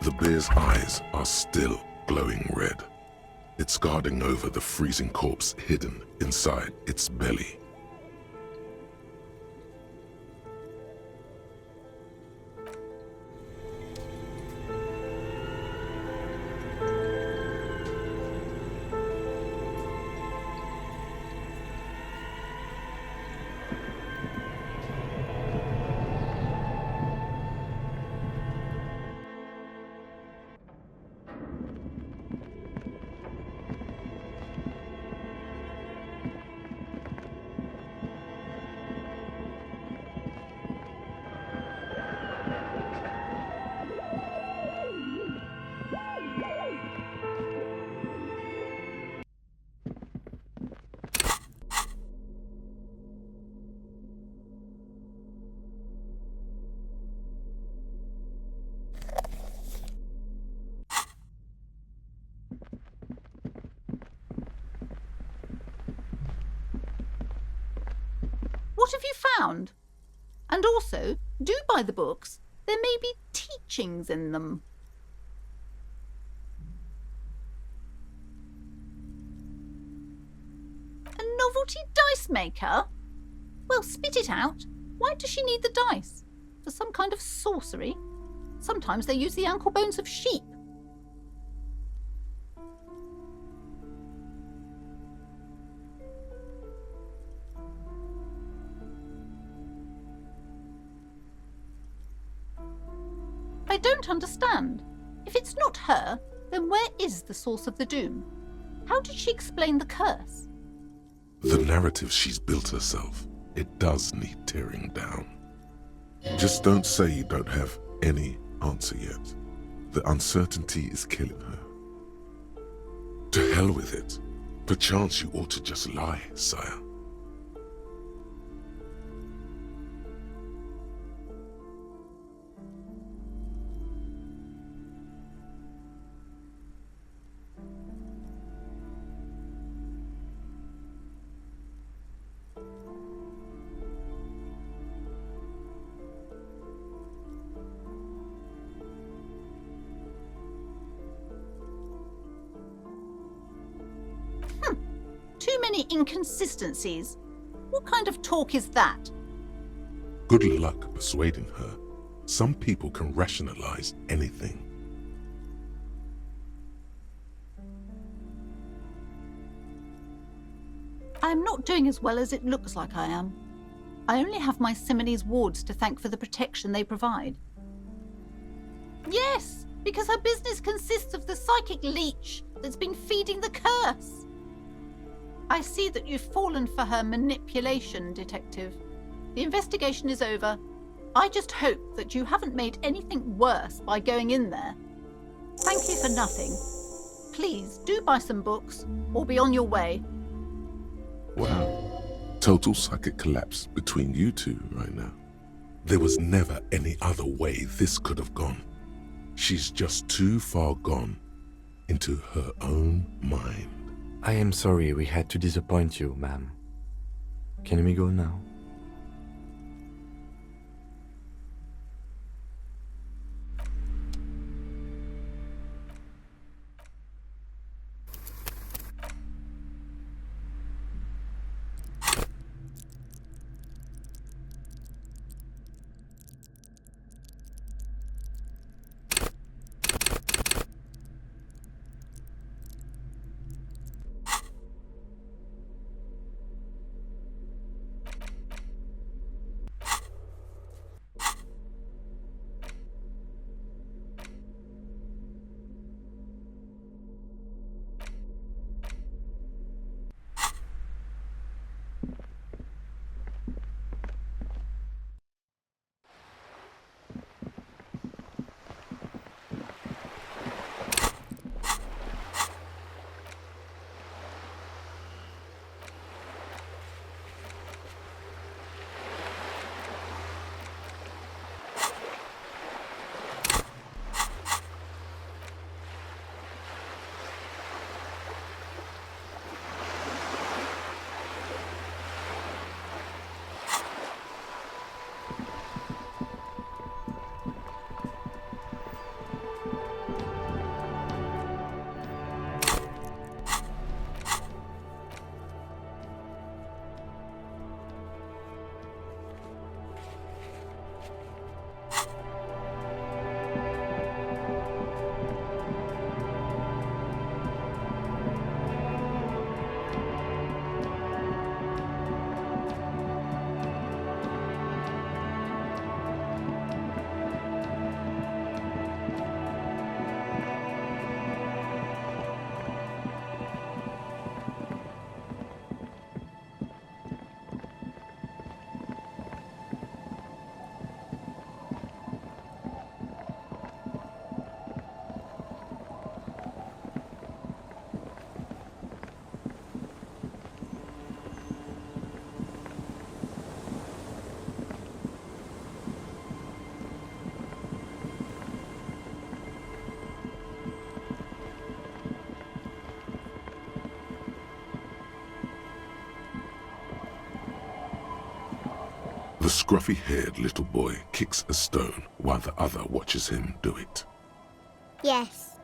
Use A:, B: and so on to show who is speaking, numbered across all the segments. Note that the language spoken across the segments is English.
A: The bear's eyes are still glowing red. It's guarding over the freezing corpse hidden inside its belly.
B: What have you found? And also, do buy the books. There may be teachings in them. A novelty dice maker? Well, spit it out. Why does she need the dice? For some kind of sorcery? Sometimes they use the ankle bones of sheep. I don't understand. If it's not her, then where is the source of the doom? How did she explain the curse?
A: The narrative she's built herself, it does need tearing down. Just don't say you don't have any answer yet. The uncertainty is killing her. To hell with it. Perchance you ought to just lie, sire.
B: Too many inconsistencies. What kind of talk is that?
A: Good luck persuading her. Some people can rationalize anything.
B: I am not doing as well as it looks like I am. I only have my Simone's wards to thank for the protection they provide. Yes, because her business consists of the psychic leech that's been feeding the curse. I see that you've fallen for her manipulation, Detective. The investigation is over. I just hope that you haven't made anything worse by going in there. Thank you for nothing. Please do buy some books or be on your way.
A: Wow. Total psychic collapse between you two right now. There was never any other way this could have gone. She's just too far gone into her own mind.
C: I am sorry we had to disappoint you, ma'am. Can we go now?
A: scruffy-haired little boy kicks a stone while the other watches him do it.
D: Yes.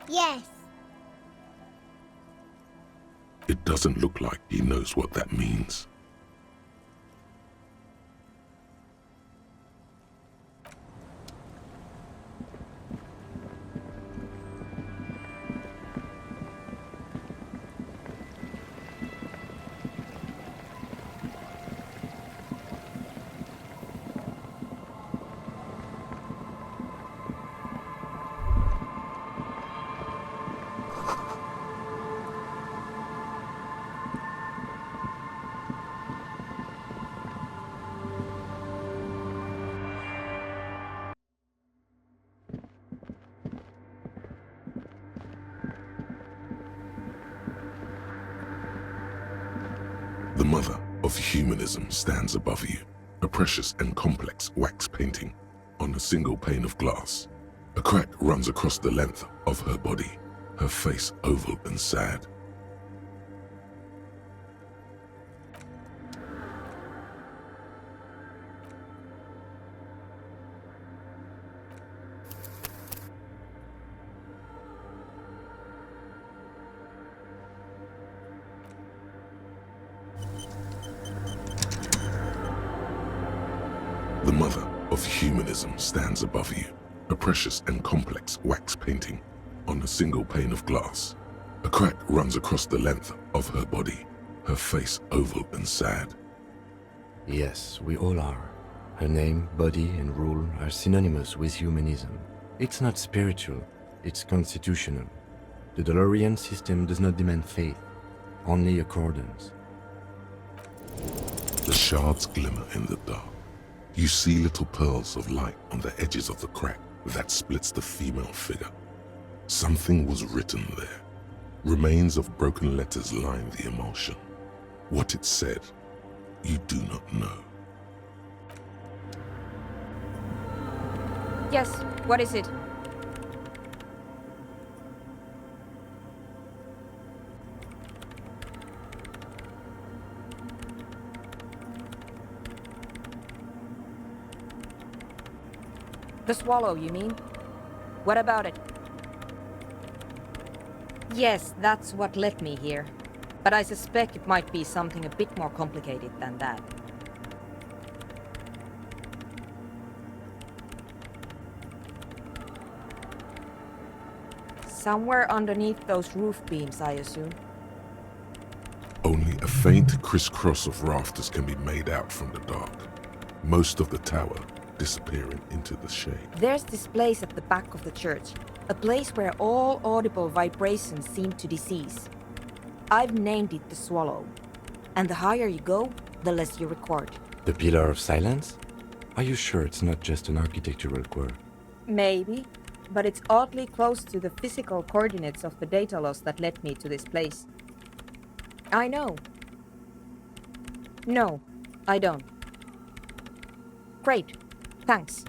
D: Yes.
A: It doesn't look like he knows what that means. The mother of humanism stands above you, a precious and complex wax painting on a single pane of glass. A crack runs across the length of her body, her face oval and sad. The mother of humanism stands above you, a precious and complex wax painting on a single pane of glass. A crack runs across the length of her body, her face oval and sad.
C: Yes, we all are. Her name, body, and rule are synonymous with humanism. It's not spiritual, it's constitutional. The DeLorean system does not demand faith, only accordance.
A: The shards glimmer in the dark. You see little pearls of light on the edges of the crack that splits the female figure. Something was written there. Remains of broken letters line the emulsion. What it said, you do not know.
E: Yes, what is it? The swallow, you mean? What about it? Yes, that's what led me here. But I suspect it might be something a bit more complicated than that. Somewhere underneath those roof beams, I assume.
A: Only a faint crisscross of rafters can be made out from the dark. Most of the tower disappearing into the shade.
E: There's this place at the back of the church, a place where all audible vibrations seem to decease. I've named it the Swallow, and the higher you go, the less you record.
C: The Pillar of Silence? Are you sure it's not just an architectural quirk?
E: Maybe, but it's oddly close to the physical coordinates of the data loss that led me to this place. I know. No, I don't. Great. Thanks.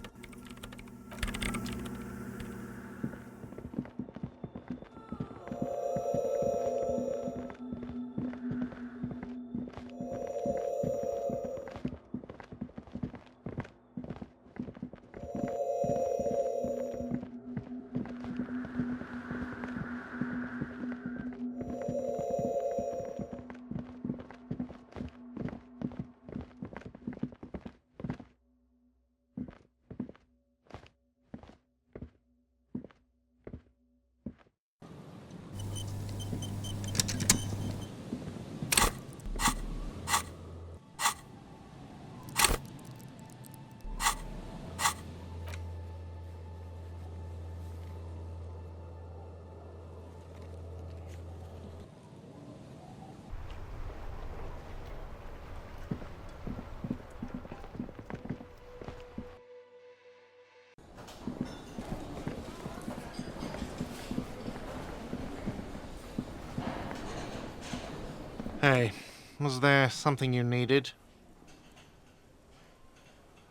F: Hey, was there something you needed?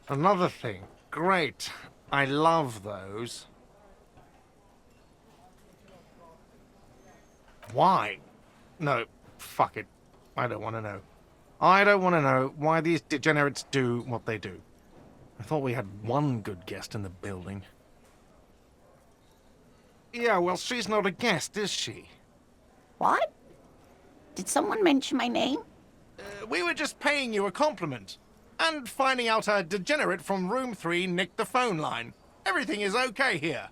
F: Another thing. Great. I love those. Why? No, fuck it. I don't want to know. I don't want to know why these degenerates do what they do. I thought we had one good guest in the building. Yeah, well, she's not a guest, is she?
G: What? Did someone mention my name?
F: We were just paying you a compliment. And finding out a degenerate from room 3 nicked the phone line. Everything is okay here.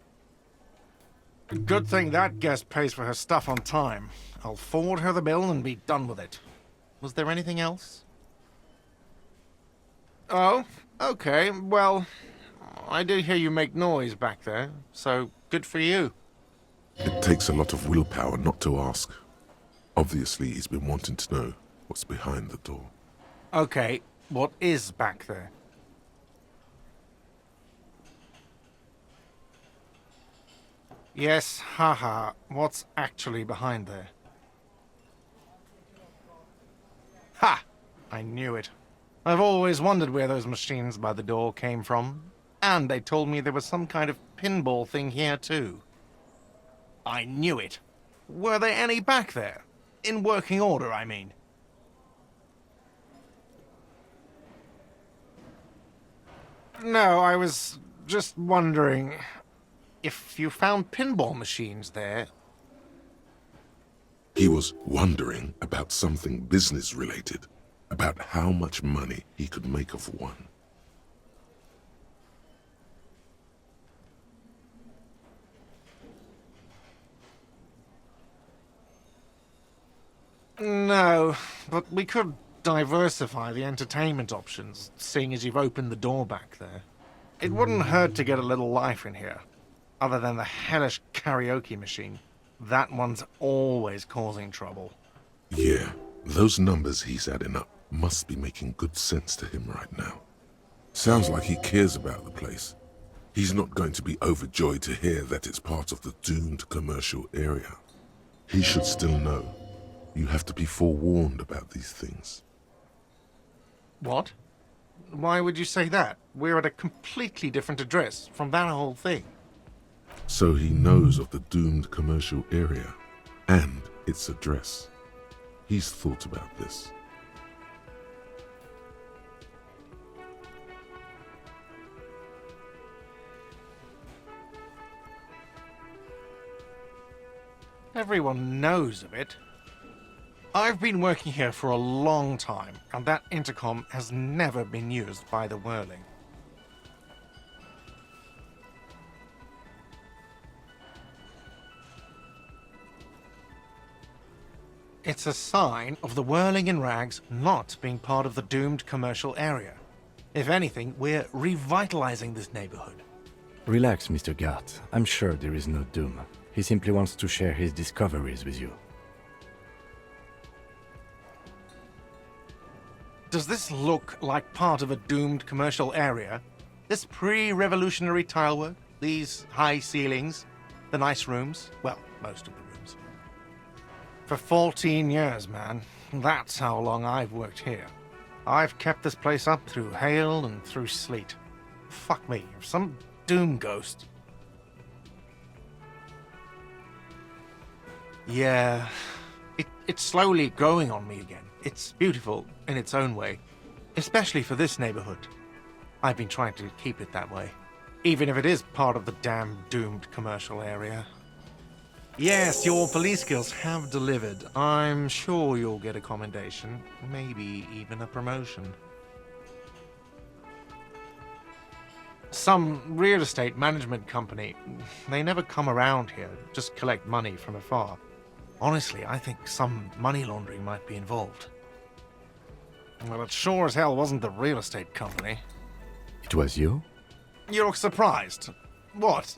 F: Good thing that guest pays for her stuff on time. I'll forward her the bill and be done with it. Was there anything else? Oh, okay, well, I did hear you make noise back there, so good for you.
A: It takes a lot of willpower not to ask. Obviously, he's been wanting to know what's behind the door.
F: Okay, what is back there? Yes, haha, what's actually behind there? Ha! I knew it. I've always wondered where those machines by the door came from. And they told me there was some kind of pinball thing here too. I knew it. Were there any back there? In working order, I mean. No, I was just wondering if you found pinball machines there.
A: He was wondering about something business-related, about how much money he could make of one.
F: No, but we could diversify the entertainment options, seeing as you've opened the door back there. It wouldn't hurt to get a little life in here, other than the hellish karaoke machine. That one's always causing trouble.
A: Yeah, those numbers he's adding up must be making good sense to him right now. Sounds like he cares about the place. He's not going to be overjoyed to hear that it's part of the doomed commercial area. He should still know. You have to be forewarned about these things.
F: What? Why would you say that? We're at a completely different address from that whole thing.
A: So he knows of the doomed commercial area and its address. He's thought about this.
F: Everyone knows of it. I've been working here for a long time, and that intercom has never been used by the Whirling. It's a sign of the Whirling in Rags not being part of the doomed commercial area. If anything, we're revitalizing this neighborhood.
C: Relax, Mr. Gart. I'm sure there is no doom. He simply wants to share his discoveries with you.
F: Does this look like part of a doomed commercial area? This pre-revolutionary tilework? These high ceilings? The nice rooms? Well, most of the rooms. For 14 years, man. That's how long I've worked here. I've kept this place up through hail and through sleet. Fuck me, if some doom ghost... Yeah, it's slowly growing on me again. It's beautiful in its own way, especially for this neighborhood. I've been trying to keep it that way, even if it is part of the damn doomed commercial area. Yes, your police skills have delivered. I'm sure you'll get a commendation, maybe even a promotion. Some real estate management company, they never come around here, just collect money from afar. Honestly, I think some money laundering might be involved. Well, it sure as hell wasn't the real estate company.
C: It was you?
F: You look surprised. What?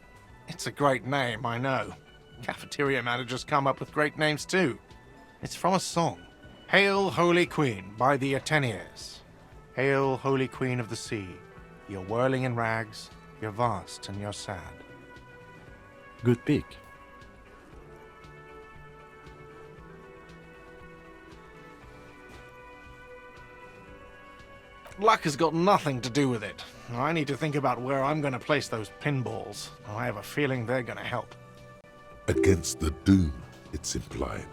F: It's a great name, I know. Cafeteria managers come up with great names too. It's from a song. Hail, Holy Queen, by the Ateniers. Hail, Holy Queen of the Sea. You're whirling in rags, you're vast and you're sad.
C: Good pick.
F: Luck has got nothing to do with it. I need to think about where I'm going to place those pinballs. I have a feeling they're going to help.
A: Against the doom, it's implied.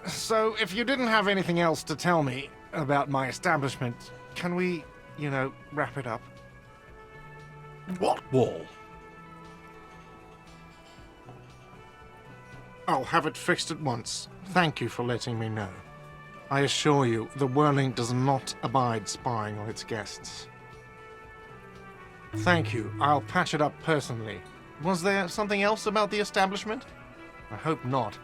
F: So, if you didn't have anything else to tell me, about my establishment. Can we, wrap it up?
H: What wall?
F: I'll have it fixed at once. Thank you for letting me know. I assure you, the Whirling does not abide spying on its guests. Thank you. I'll patch it up personally. Was there something else about the establishment? I hope not.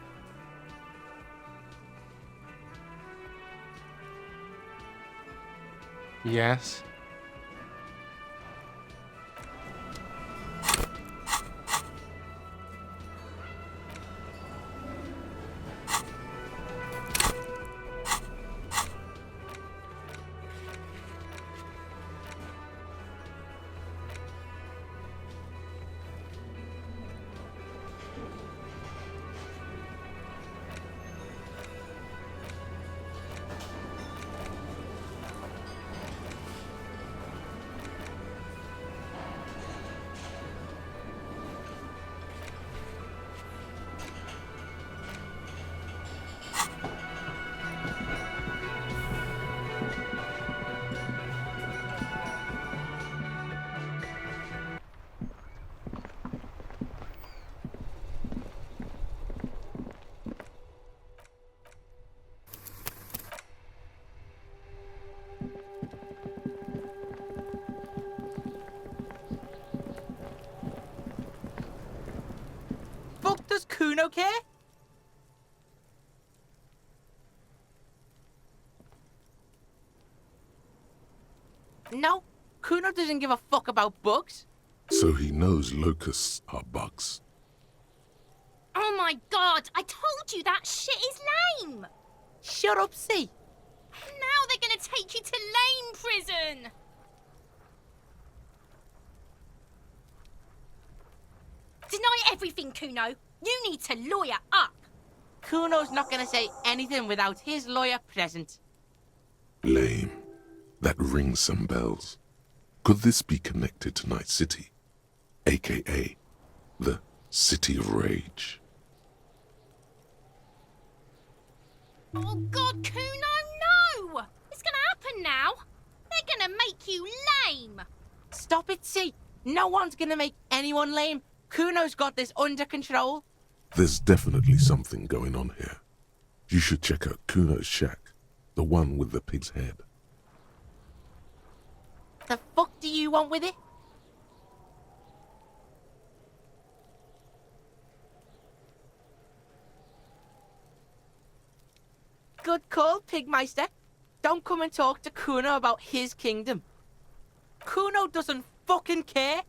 F: Yes?
I: Fuck does Kuno care? No, Kuno doesn't give a fuck about bugs.
A: So he knows locusts are bugs.
D: Oh my god, I told you that shit is lame!
I: Shut up, see.
D: Now they're gonna take you to lame prison! Deny everything, Kuno. You need to lawyer up.
I: Kuno's not gonna say anything without his lawyer present.
A: Lame. That rings some bells. Could this be connected to Night City? AKA, the City of Rage.
D: Oh god, Kuno, no! It's gonna happen now. They're gonna make you lame.
I: Stop it, see. No one's gonna make anyone lame. Kuno's got this under control.
A: There's definitely something going on here. You should check out Kuno's shack, the one with the pig's head.
I: The fuck do you want with it? Good call, Pigmeister. Don't come and talk to Kuno about his kingdom. Kuno doesn't fucking care.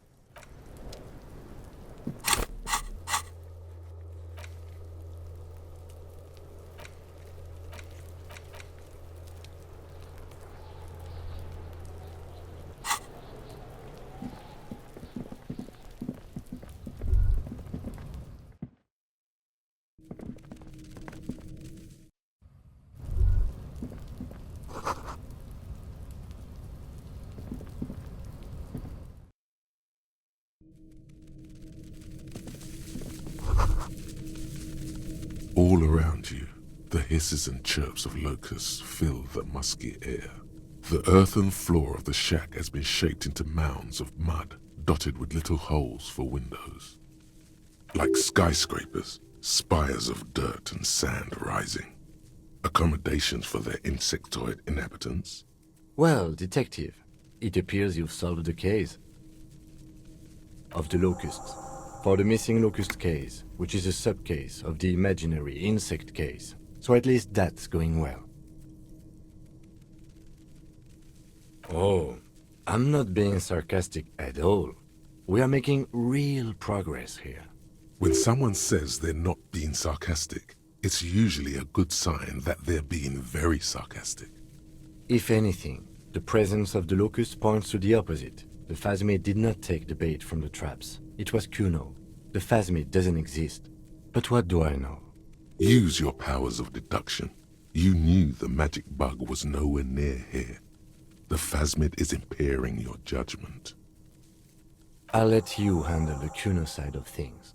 A: All around you, the hisses and chirps of locusts fill the musky air. The earthen floor of the shack has been shaped into mounds of mud, dotted with little holes for windows. Like skyscrapers, spires of dirt and sand rising. Accommodations for their insectoid inhabitants.
C: Well, detective, it appears you've solved the case of the locusts. For the missing locust case, which is a sub-case of the imaginary insect case. So at least that's going well. Oh, I'm not being sarcastic at all. We are making real progress here.
A: When someone says they're not being sarcastic, it's usually a good sign that they're being very sarcastic.
C: If anything, the presence of the locust points to the opposite. The phasmid did not take the bait from the traps. It was Kuno. The phasmid doesn't exist. But what do I know?
A: Use your powers of deduction. You knew the magic bug was nowhere near here. The phasmid is impairing your judgment.
C: I'll let you handle the Kuno side of things.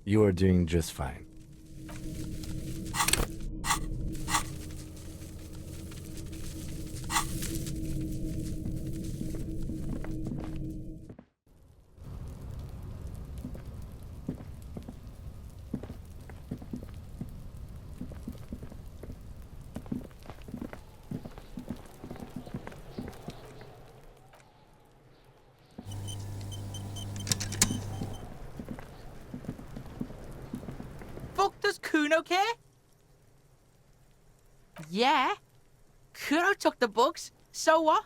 C: You are doing just fine.
I: Kuno care? Yeah. Kuno took the bugs. So what?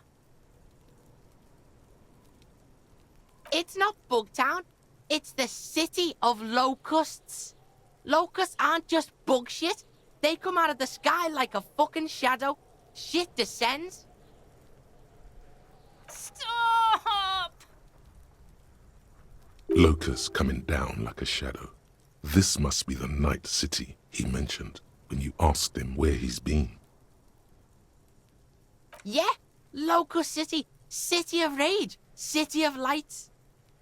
I: It's not Bugtown. It's the city of locusts. Locusts aren't just bug shit. They come out of the sky like a fucking shadow. Shit descends.
D: Stop!
A: Locusts coming down like a shadow. This must be the night city he mentioned when you asked him where he's been.
I: Yeah, Locust City. City of rage. City of lights.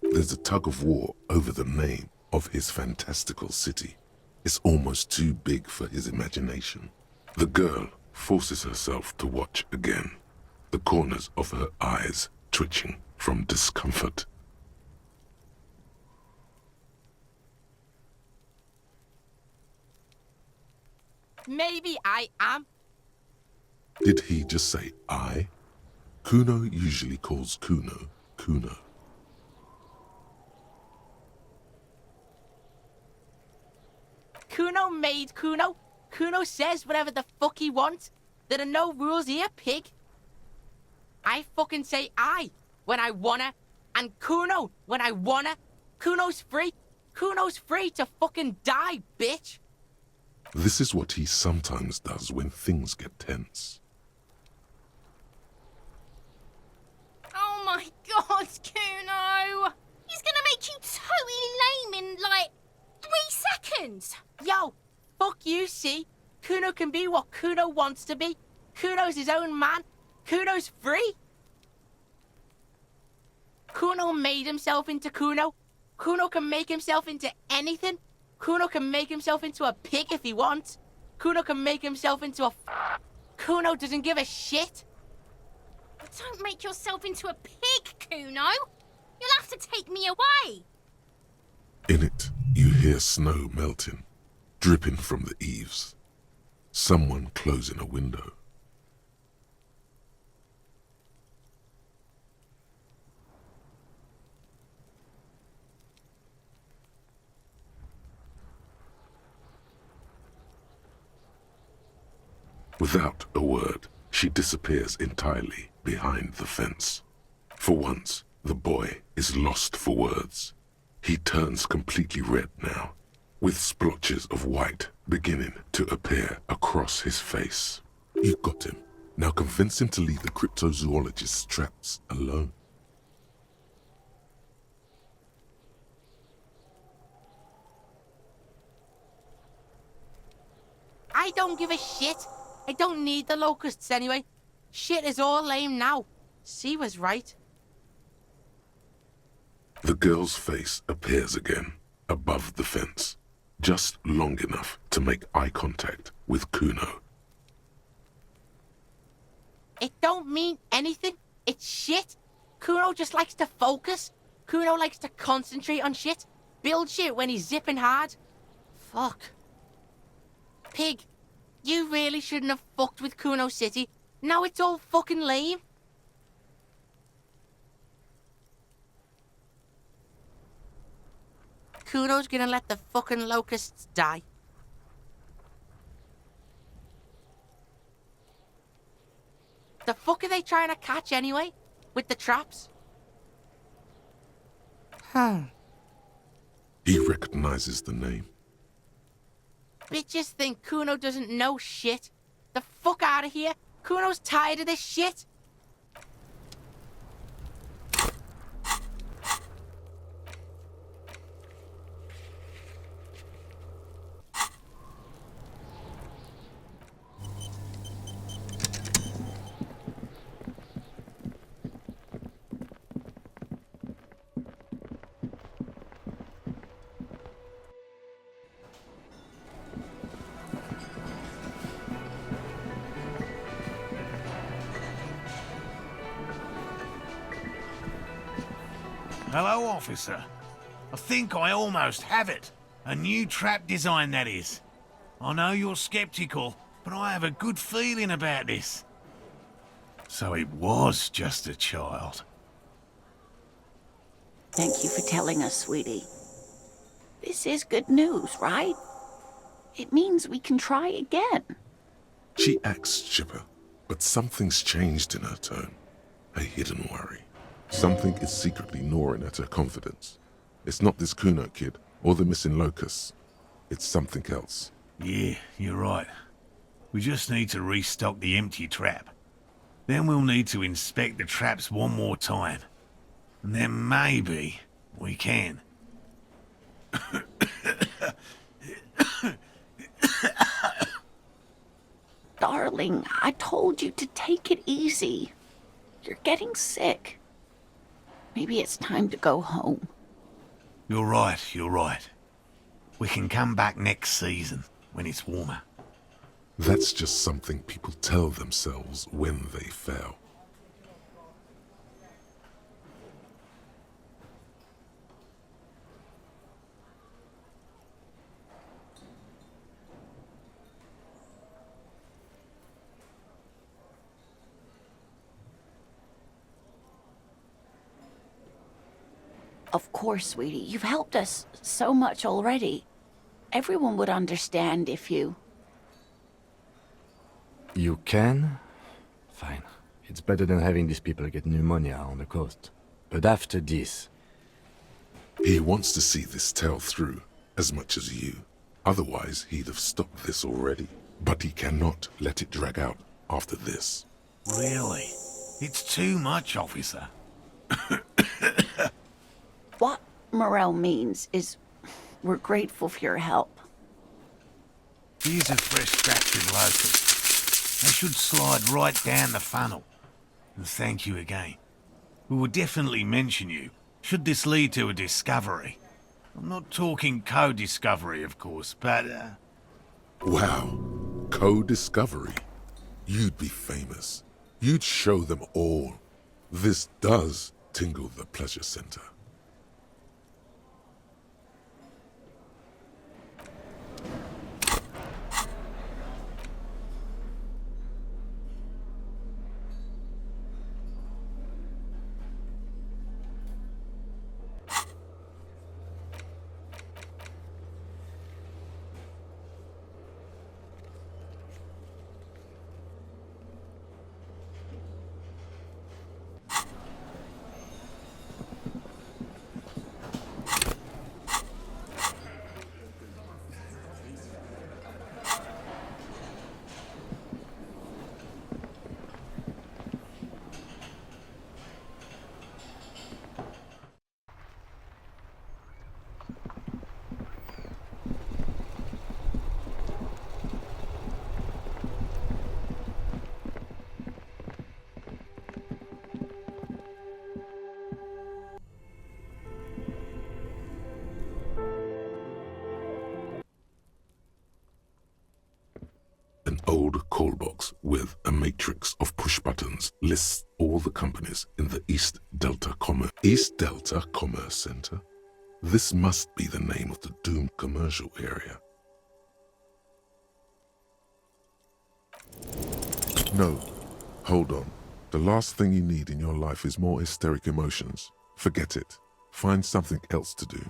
A: There's a tug of war over the name of his fantastical city. It's almost too big for his imagination. The girl forces herself to watch again, the corners of her eyes twitching from discomfort.
I: Maybe I am.
A: Did he just say I? Kuno usually calls Kuno, Kuno.
I: Kuno made Kuno. Kuno says whatever the fuck he wants. There are no rules here, pig. I fucking say I when I wanna, and Kuno when I wanna. Kuno's free. Kuno's free to fucking die, bitch.
A: This is what he sometimes does when things get tense.
D: Oh my god, Kuno! He's gonna make you totally lame in, like, 3 seconds!
I: Yo, fuck you, see? Kuno can be what Kuno wants to be. Kuno's his own man. Kuno's free. Kuno made himself into Kuno. Kuno can make himself into anything. Kuno can make himself into a pig if he wants. Kuno can make himself into a... Kuno doesn't give a shit.
D: Don't make yourself into a pig, Kuno! You'll have to take me away!
A: In it, you hear snow melting, dripping from the eaves. Someone closing a window. Without a word, she disappears entirely behind the fence. For once, the boy is lost for words. He turns completely red now, with splotches of white beginning to appear across his face. You got him. Now convince him to leave the cryptozoologist's traps alone.
I: I don't give a shit. I don't need the locusts anyway. Shit is all lame now. C was right.
A: The girl's face appears again, above the fence, just long enough to make eye contact with Kuno.
I: It don't mean anything. It's shit. Kuno just likes to focus. Kuno likes to concentrate on shit. Build shit when he's zipping hard. Fuck. Pig, you really shouldn't have fucked with Kuno City. Now it's all fucking lame. Kuno's gonna let the fucking locusts die. The fuck are they trying to catch anyway? With the traps?
A: He recognizes the name.
I: Bitches think Kuno doesn't know shit. The fuck out of here. Kuno's tired of this shit.
H: Hello, officer. I think I almost have it. A new trap design, that is. I know you're skeptical, but I have a good feeling about this. So it was just a child.
G: Thank you for telling us, sweetie. This is good news, right? It means we can try again.
A: She acts chipper, but something's changed in her tone. A hidden worry. Something is secretly gnawing at her confidence. It's not this Kuno kid or the missing locust. It's something else.
H: Yeah, you're right. We just need to restock the empty trap. Then we'll need to inspect the traps one more time. And then maybe we can.
G: Darling, I told you to take it easy. You're getting sick. Maybe it's time to go home.
H: You're right, you're right. We can come back next season, when it's warmer.
A: That's just something people tell themselves when they fail.
G: Of course, sweetie. You've helped us so much already. Everyone would understand if you...
C: You can? Fine. It's better than having these people get pneumonia on the coast. But after this...
A: He wants to see this tale through as much as you. Otherwise, he'd have stopped this already. But he cannot let it drag out after this.
H: Really? It's too much, officer.
G: What Morel means is we're grateful for your help.
H: Here's a fresh batch of locusts. They should slide right down the funnel. And thank you again. We will definitely mention you, should this lead to a discovery. I'm not talking co-discovery, of course, but,
A: Wow. Co-discovery. You'd be famous. You'd show them all. This does tingle the pleasure center. An old call box with a matrix of push buttons lists all the companies in the East Delta Commerce Center? This must be the name of the doomed commercial area. No, hold on. The last thing you need in your life is more hysteric emotions. Forget it. Find something else to do.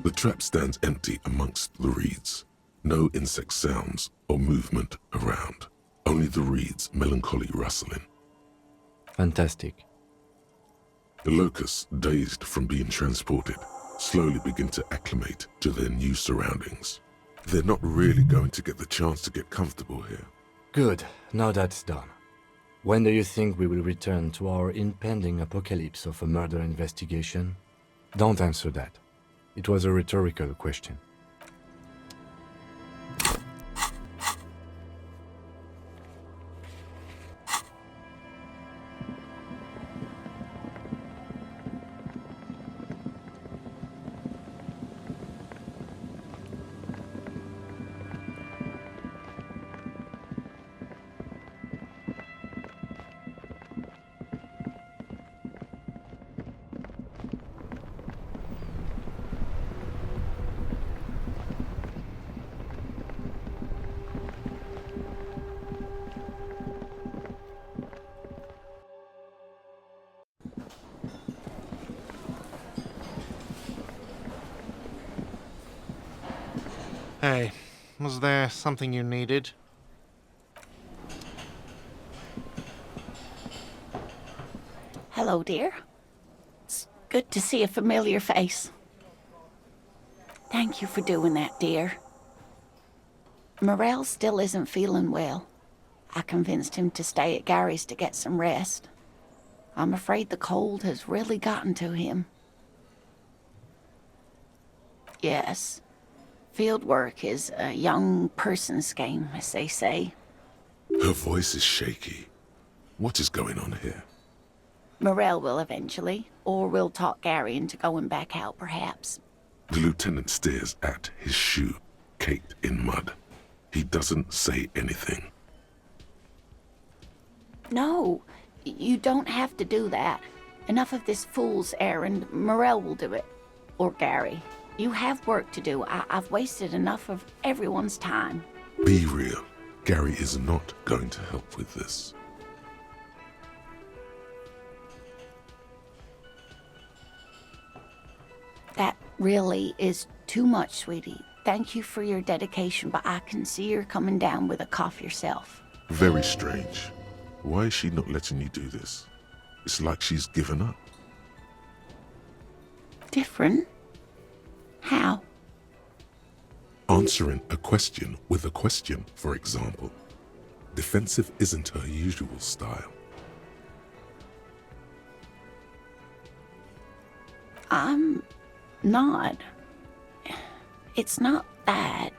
A: The trap stands empty amongst the reeds. No insect sounds or movement around. Only the reeds melancholy rustling.
C: Fantastic.
A: The locusts, dazed from being transported, slowly begin to acclimate to their new surroundings. They're not really going to get the chance to get comfortable here.
C: Good, now that's done. When do you think we will return to our impending apocalypse of a murder investigation? Don't answer that. It was a rhetorical question.
F: Hey, was there something you needed?
G: Hello, dear. It's good to see a familiar face. Thank you for doing that, dear. Morel still isn't feeling well. I convinced him to stay at Gary's to get some rest. I'm afraid the cold has really gotten to him. Yes. Field work is a young person's game, as they say.
A: Her voice is shaky. What is going on here?
G: Morel will eventually, or we'll talk Gary into going back out, perhaps.
A: The lieutenant stares at his shoe, caked in mud. He doesn't say anything.
G: No, you don't have to do that. Enough of this fool's errand. Morel will do it. Or Gary. You have work to do. I've wasted enough of everyone's time.
A: Be real. Gary is not going to help with this.
G: That really is too much, sweetie. Thank you for your dedication, but I can see you're coming down with a cough yourself.
A: Very strange. Why is she not letting you do this? It's like she's given up.
G: Different? How?
A: Answering a question with a question, for example. Defensive isn't her usual style.
G: I'm not. It's not that.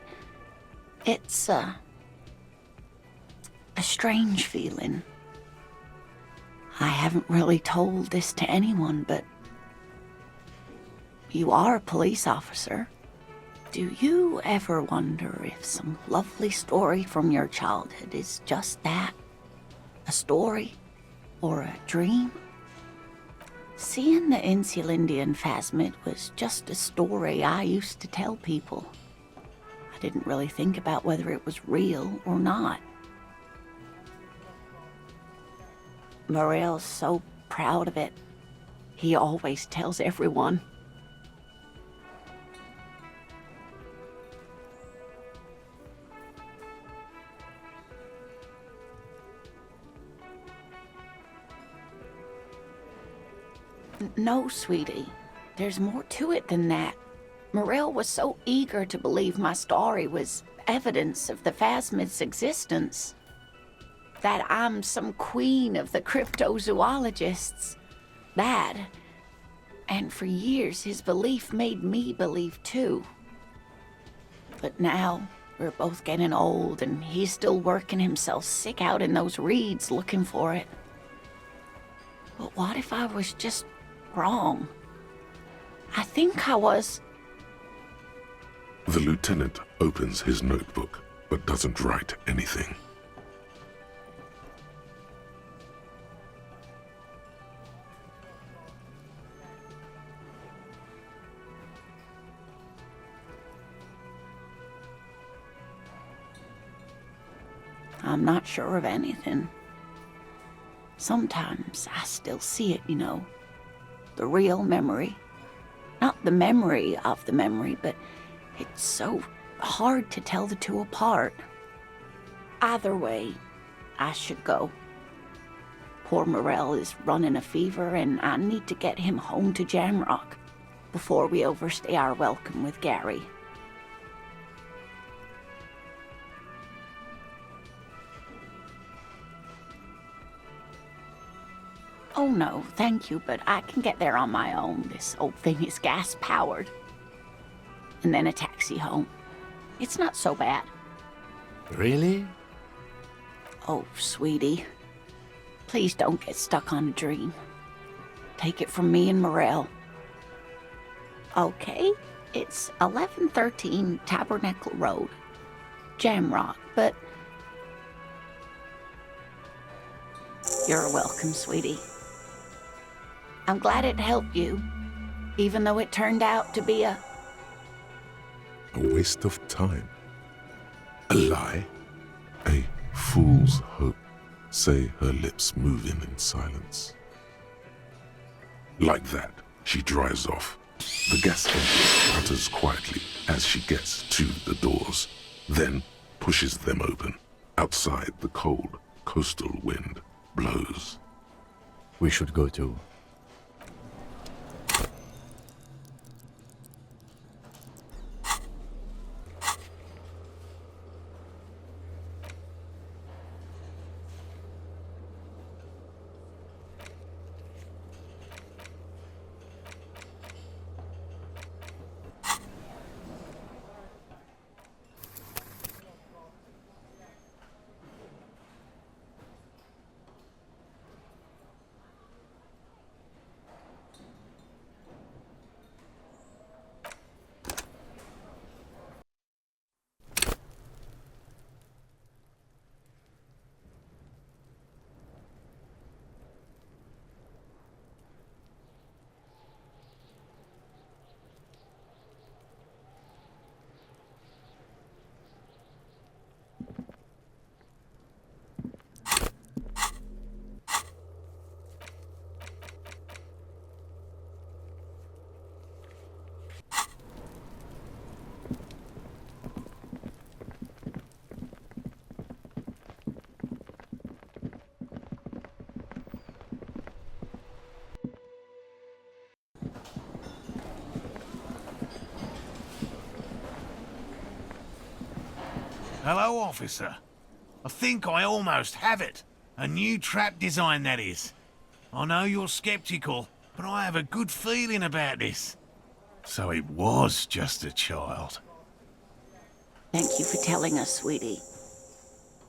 G: It's a strange feeling. I haven't really told this to anyone, but you are a police officer. Do you ever wonder if some lovely story from your childhood is just that? A story? Or a dream? Seeing the Insulindian phasmid was just a story I used to tell people. I didn't really think about whether it was real or not. Morel's so proud of it. He always tells everyone. No, sweetie. There's more to it than that. Morel was so eager to believe my story was evidence of the phasmid's existence. That I'm some queen of the cryptozoologists. That. And for years, his belief made me believe too. But now, we're both getting old, and he's still working himself sick out in those reeds looking for it. But what if I was just wrong? I think I was.
A: The lieutenant opens his notebook, but doesn't write anything.
G: I'm not sure of anything. Sometimes I still see it, you know. The real memory. Not the memory of the memory, but it's so hard to tell the two apart. Either way, I should go. Poor Morel is running a fever, and I need to get him home to Jamrock before we overstay our welcome with Gary. Oh no, thank you, but I can get there on my own. This old thing is gas-powered. And then a taxi home. It's not so bad.
C: Really?
G: Oh, sweetie. Please don't get stuck on a dream. Take it from me and Morel. Okay, it's 1113 Tabernacle Road, Jamrock, but... You're welcome, sweetie. I'm glad it helped you, even though it turned out to be a
A: waste of time. A lie? A fool's hope. Say her lips moving in silence. Like that, she drives off. The gas engine putters quietly as she gets to the doors, then pushes them open. Outside, the cold, coastal wind blows.
C: We should go too.
H: Hello, officer. I think I almost have it. A new trap design, that is. I know you're skeptical, but I have a good feeling about this. So it was just a child.
G: Thank you for telling us, sweetie.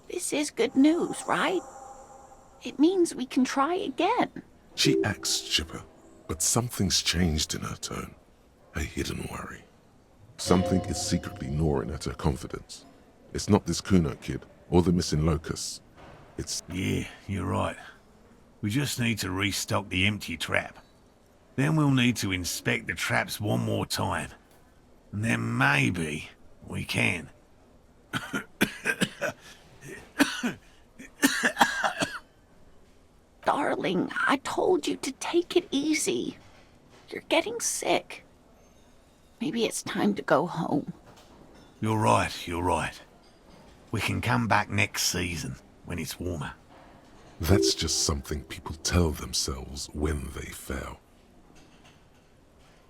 G: This is good news, right? It means we can try again.
A: She acts chipper, but something's changed in her tone. A hidden worry. Something is secretly gnawing at her confidence. It's not this Kuno kid, or the missing locusts. It's...
H: Yeah, you're right. We just need to restock the empty trap. Then we'll need to inspect the traps one more time. And then maybe we can.
G: Darling, I told you to take it easy. You're getting sick. Maybe it's time to go home.
H: You're right, you're right. We can come back next season, when it's warmer.
A: That's just something people tell themselves when they fail.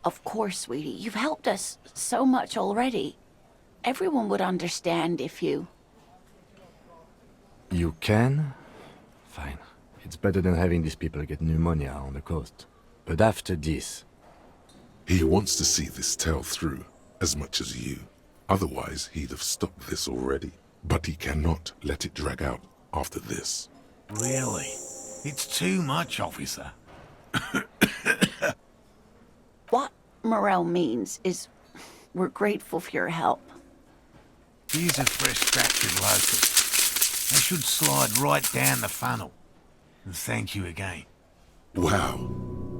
G: Of course, sweetie. You've helped us so much already. Everyone would understand if you...
C: You can? Fine. It's better than having these people get pneumonia on the coast. But after this...
A: He wants to see this tale through, as much as you. Otherwise, he'd have stopped this already. But he cannot let it drag out after this.
H: Really? It's too much, officer.
G: What Morel means is we're grateful for your help.
H: Here's a fresh batch of locusts. They should slide right down the funnel. And thank you again.
A: Wow.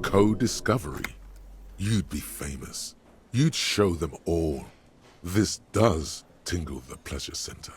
A: Co-discovery. You'd be famous. You'd show them all. This does tingle the pleasure center.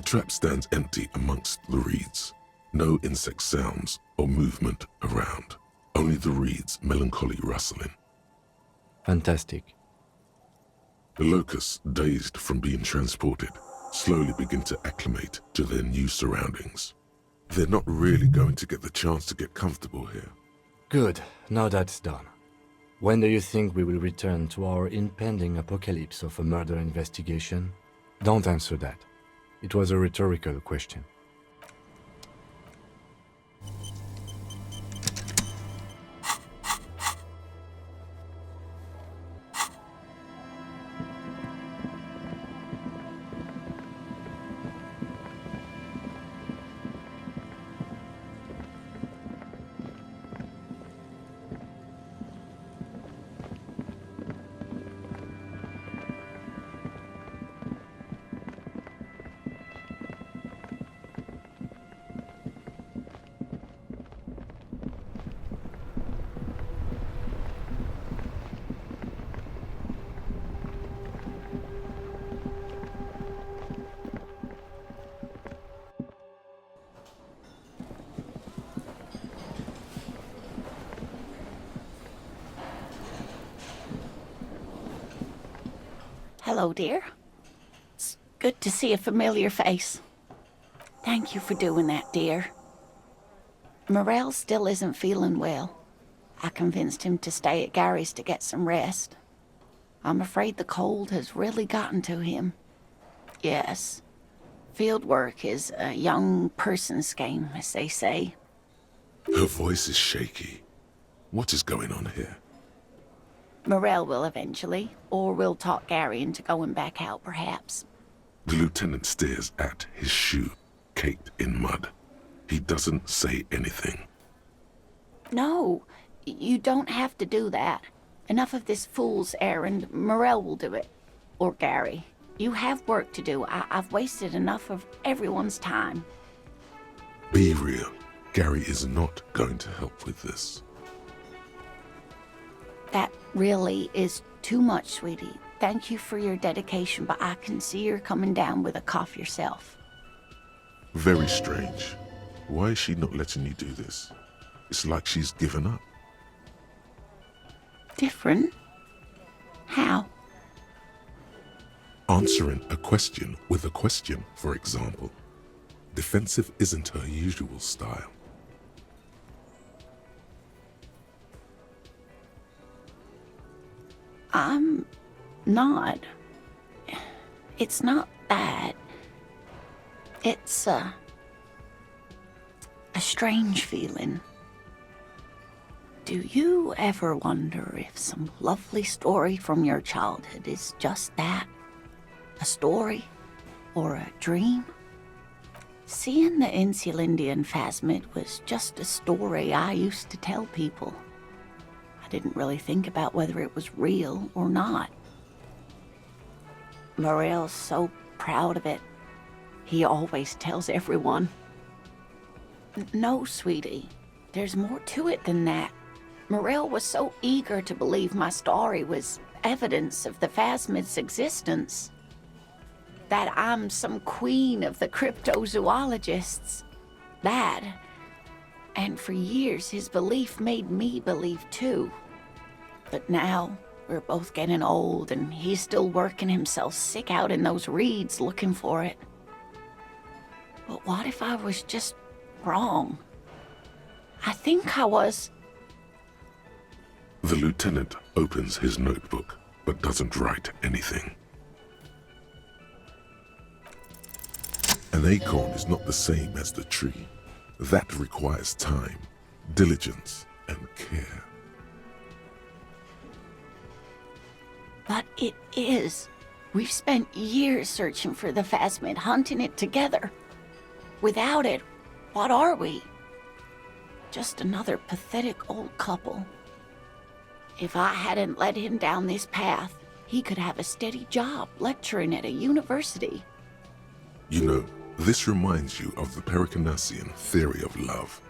A: The trap stands empty amongst the reeds. No insect sounds or movement around. Only the reeds' melancholy rustling.
C: Fantastic.
A: The locusts, dazed from being transported, slowly begin to acclimate to their new surroundings. They're not really going to get the chance to get comfortable here.
C: Good, now that's done. When do you think we will return to our impending apocalypse of a murder investigation? Don't answer that. It was a rhetorical question.
G: Hello, dear. It's good to see a familiar face. Thank you for doing that, dear. Morel still isn't feeling well. I convinced him to stay at Gary's to get some rest. I'm afraid the cold has really gotten to him. Yes, field work is a young person's game, as they say.
A: Her voice is shaky. What is going on here?
G: Morel will eventually, or we'll talk Gary into going back out, perhaps.
A: The lieutenant stares at his shoe, caked in mud. He doesn't say anything.
G: No, you don't have to do that. Enough of this fool's errand. Morel will do it. Or Gary. You have work to do. I've wasted enough of everyone's time.
A: Be real. Gary is not going to help with this.
G: That really is too much, sweetie. Thank you for your dedication, but I can see you're coming down with a cough yourself.
A: Very strange. Why is she not letting you do this? It's like she's given up.
G: Different? How?
A: Answering a question with a question, for example. Defensive isn't her usual style.
G: I'm not. It's not that. It's a strange feeling. Do you ever wonder if some lovely story from your childhood is just that? A story? Or a dream? Seeing the Insulindian phasmid was just a story I used to tell people. I didn't really think about whether it was real or not. Morel's so proud of it. He always tells everyone. No, sweetie. There's more to it than that. Morel was so eager to believe my story was evidence of the phasmid's existence. That I'm some queen of the cryptozoologists. That. And for years, his belief made me believe too. But now, we're both getting old and he's still working himself sick out in those reeds looking for it. But what if I was just wrong? I think I was.
A: The lieutenant opens his notebook, but doesn't write anything. An acorn is not the same as the tree. That requires time, diligence, and care.
G: But it is. We've spent years searching for the phasmid, hunting it together. Without it, what are we? Just another pathetic old couple. If I hadn't led him down this path, he could have a steady job lecturing at a university.
A: You know, this reminds you of the Pericanasian theory of love.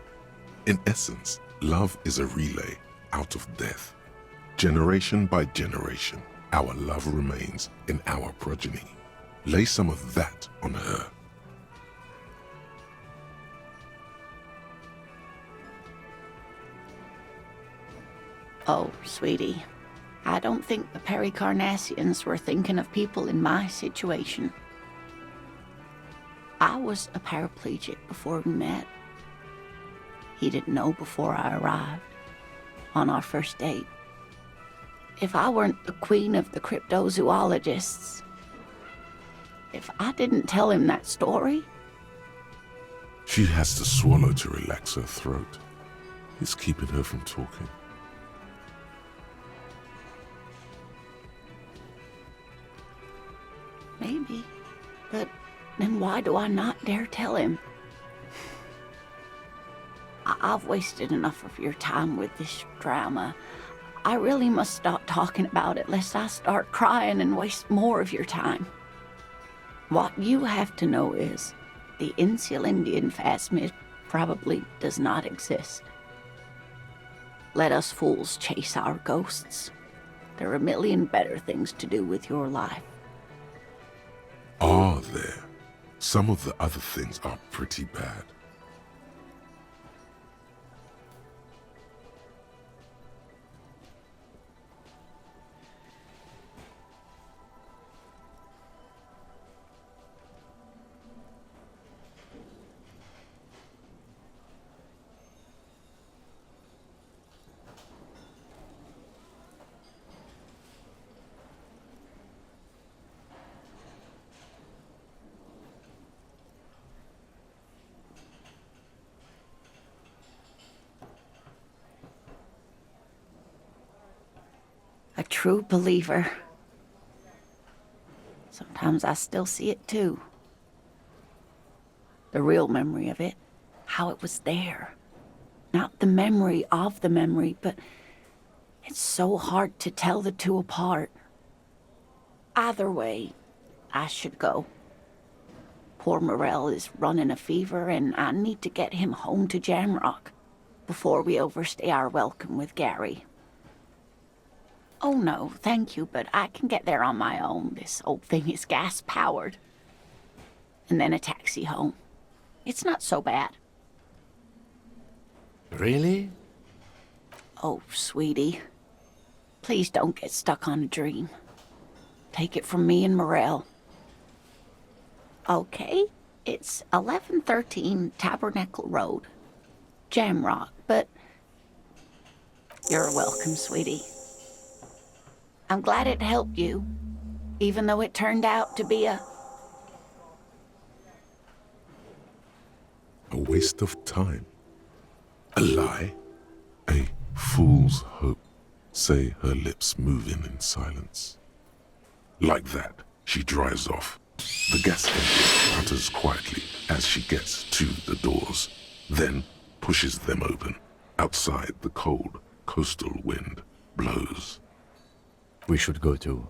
A: In essence, love is a relay out of death. Generation by generation, our love remains in our progeny. Lay some of that on her.
G: Oh, sweetie, I don't think the Pericarnassians were thinking of people in my situation. I was a paraplegic before we met. He didn't know before I arrived, on our first date. If I weren't the queen of the cryptozoologists, if I didn't tell him that story...
A: She has to swallow to relax her throat. It's keeping her from talking.
G: Maybe, but then why do I not dare tell him? I've wasted enough of your time with this drama. I really must stop talking about it lest I start crying and waste more of your time. What you have to know is the Insulindian phasmid probably does not exist. Let us fools chase our ghosts. There are a million better things to do with your life.
A: Are there? Some of the other things are pretty bad.
G: A true believer. Sometimes I still see it too. The real memory of it, how it was there. Not the memory of the memory, but it's so hard to tell the two apart. Either way, I should go. Poor Morel is running a fever and I need to get him home to Jamrock before we overstay our welcome with Gary. Oh no, thank you, but I can get there on my own. This old thing is gas-powered. And then a taxi home. It's not so bad.
C: Really?
G: Oh, sweetie. Please don't get stuck on a dream. Take it from me and Morel. Okay, it's 1113 Tabernacle Road. Jamrock, but... You're welcome, sweetie. I'm glad it helped you, even though it turned out to be a
A: waste of time. A lie. A fool's hope. Say her lips moving in silence. Like that, she drives off. The gas engine putters quietly as she gets to the doors, then pushes them open. Outside, the cold coastal wind blows.
C: We should go too.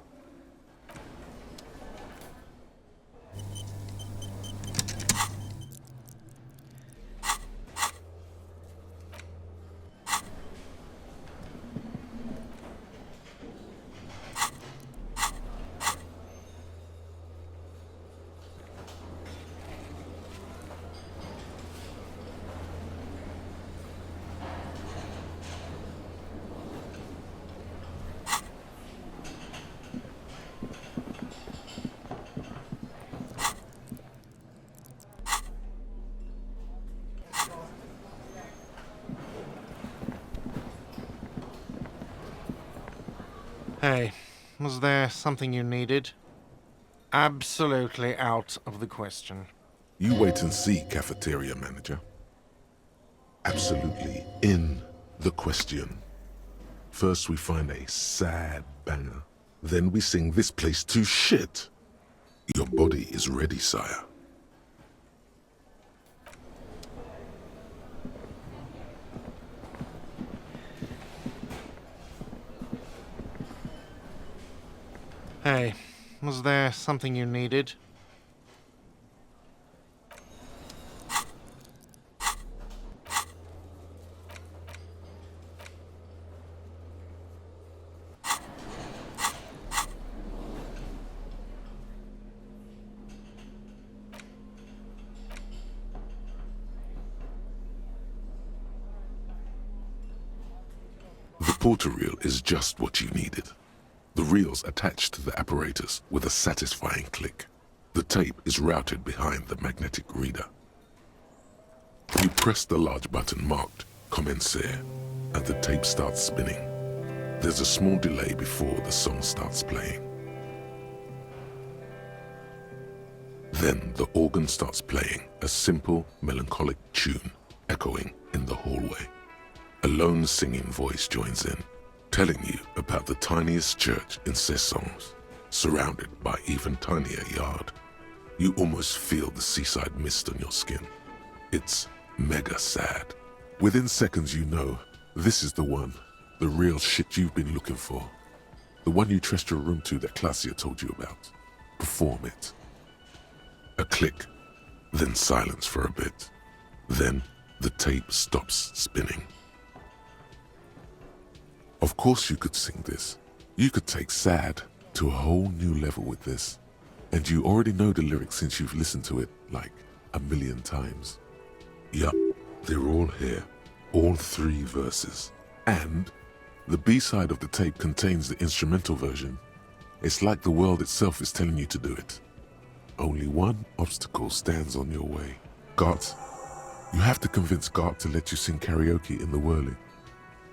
F: Hey, was there something you needed? Absolutely out of the question.
A: You wait and see, cafeteria manager. Absolutely in the question. First we find a sad banger. Then we sing this place to shit. Your body is ready, sire.
F: Hey, was there something you needed?
A: The reporter reel is just what you needed. The reel's attached to the apparatus with a satisfying click. The tape is routed behind the magnetic reader. You press the large button marked Commencer, and the tape starts spinning. There's a small delay before the song starts playing. Then the organ starts playing a simple, melancholic tune echoing in the hallway. A lone singing voice joins in, telling you about the tiniest church in Cessons, surrounded by even tinier yard. You almost feel the seaside mist on your skin. It's mega sad. Within seconds you know, this is the one, the real shit you've been looking for. The one you trust your room to that Claudia told you about. Perform it. A click, then silence for a bit. Then the tape stops spinning. Of course you could sing this. You could take sad to a whole new level with this. And you already know the lyrics since you've listened to it like 1,000,000 times. Yup, they're all here. All 3 verses. And the B-side of the tape contains the instrumental version. It's like the world itself is telling you to do it. Only one obstacle stands on your way. Gart. You have to convince Gart to let you sing karaoke in the whirling.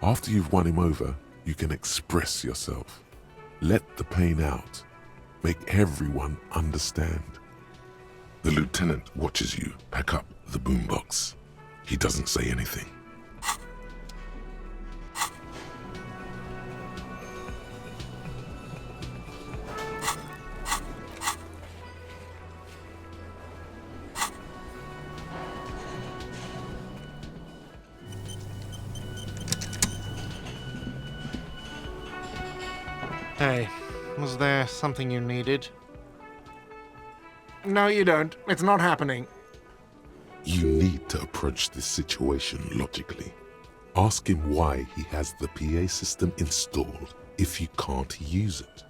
A: After you've won him over, you can express yourself. Let the pain out. Make everyone understand. The lieutenant watches you pack up the boombox. He doesn't say anything.
F: Hey, was there something you needed? No, you don't. It's not happening.
A: You need to approach this situation logically. Ask him why he has the PA system installed if you can't use it.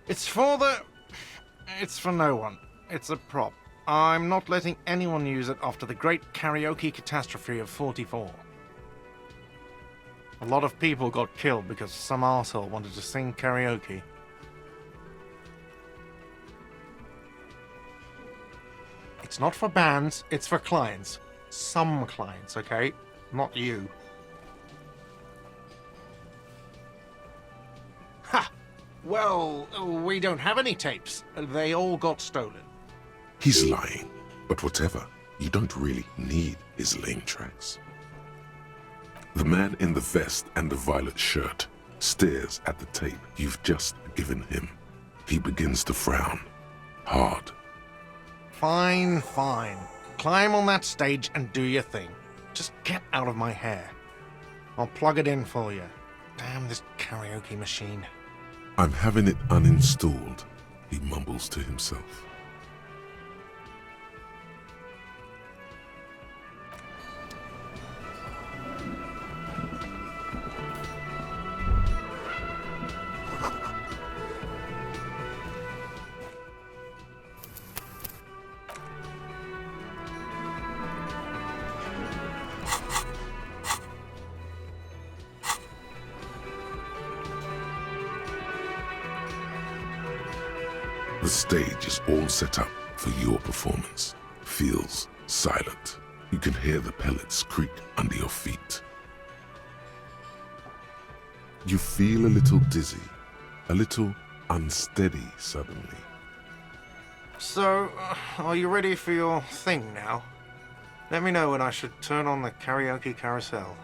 F: It's for no one. It's a prop. I'm not letting anyone use it after the great karaoke catastrophe of 44. A lot of people got killed because some arsehole wanted to sing karaoke. It's not for bands, it's for clients. Some clients, okay? Not you. Ha! Well, we don't have any tapes. They all got stolen.
A: He's lying, but whatever, you don't really need his lame tracks. The man in the vest and the violet shirt stares at the tape you've just given him. He begins to frown, hard.
F: Fine, fine. Climb on that stage and do your thing. Just get out of my hair. I'll plug it in for you. Damn this karaoke machine.
A: I'm having it uninstalled, he mumbles to himself. The stage is all set up for your performance. Feels silent. You can hear the pellets creak under your feet. You feel a little dizzy, a little unsteady suddenly.
F: So, are you ready for your thing now? Let me know when I should turn on the karaoke carousel.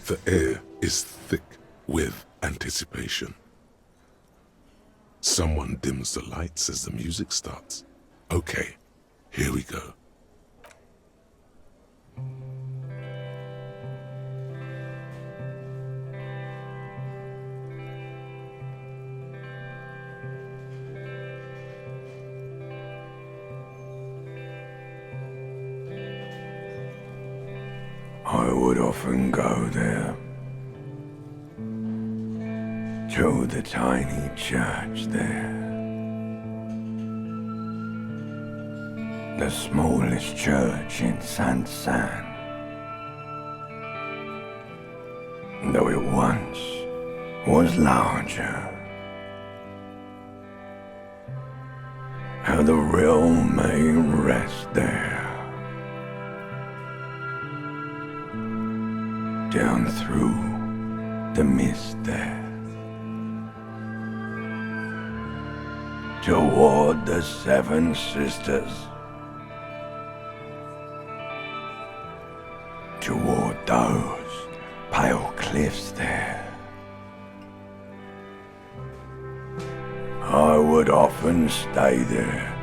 A: The air is thick with anticipation. Someone dims the lights as the music starts. Okay, here we go.
J: I would often go there, to the tiny church there, the smallest church in Saint-Saëns, though it once was larger. How the realm may rest there, down through the mist there, toward the Seven Sisters, toward those pale cliffs there. I would often stay there,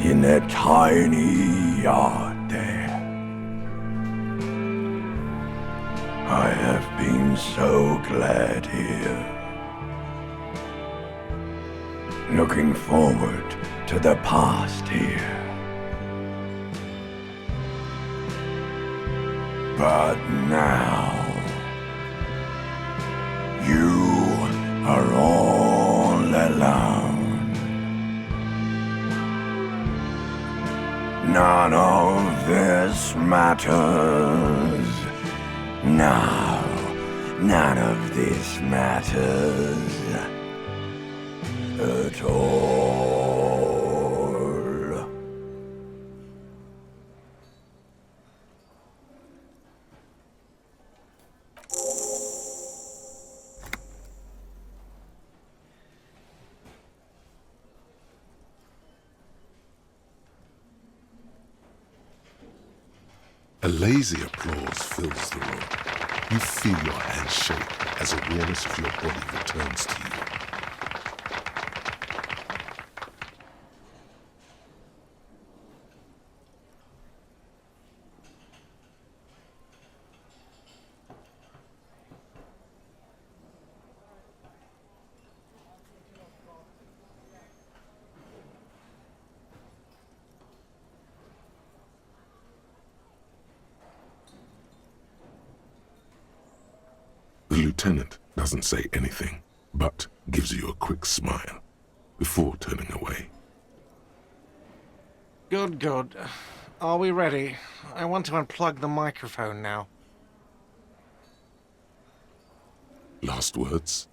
J: in that tiny yard there. I have been so glad here, looking forward to the past here. But now, you are all alone. None of this matters. No, none of this matters at all.
A: A lazy applause fills the room. You feel your hands shake as awareness of your body returns to you. The lieutenant doesn't say anything, but gives you a quick smile before turning away.
F: Good, good. Are we ready? I want to unplug the microphone now.
A: Last words?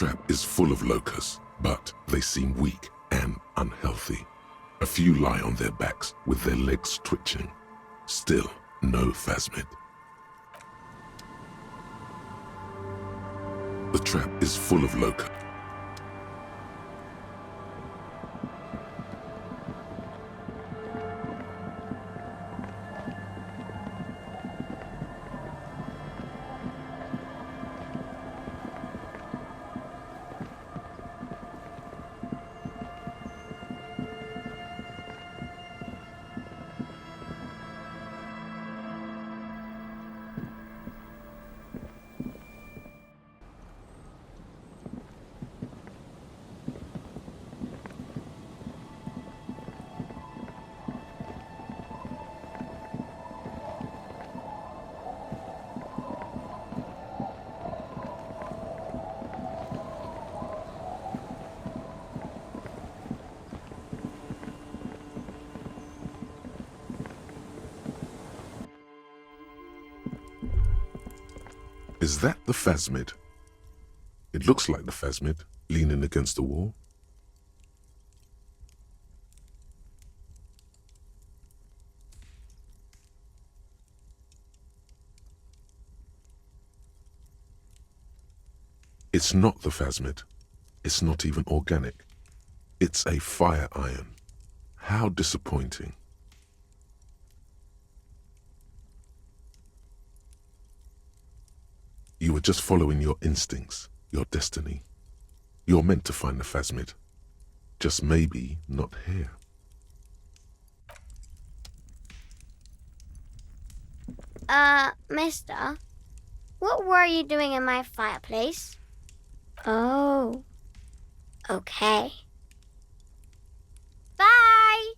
A: trap is full of locusts, but they seem weak and unhealthy. A few lie on their backs with their legs twitching. Still, no phasmid. The trap is full of locusts. Is that the phasmid? It looks like the phasmid, leaning against the wall. It's not the phasmid. It's not even organic. It's a fire iron. How disappointing. You were just following your instincts, your destiny. You're meant to find the phasmid. Just maybe not here.
K: Mister, what were you doing in my fireplace? Oh, okay. Bye!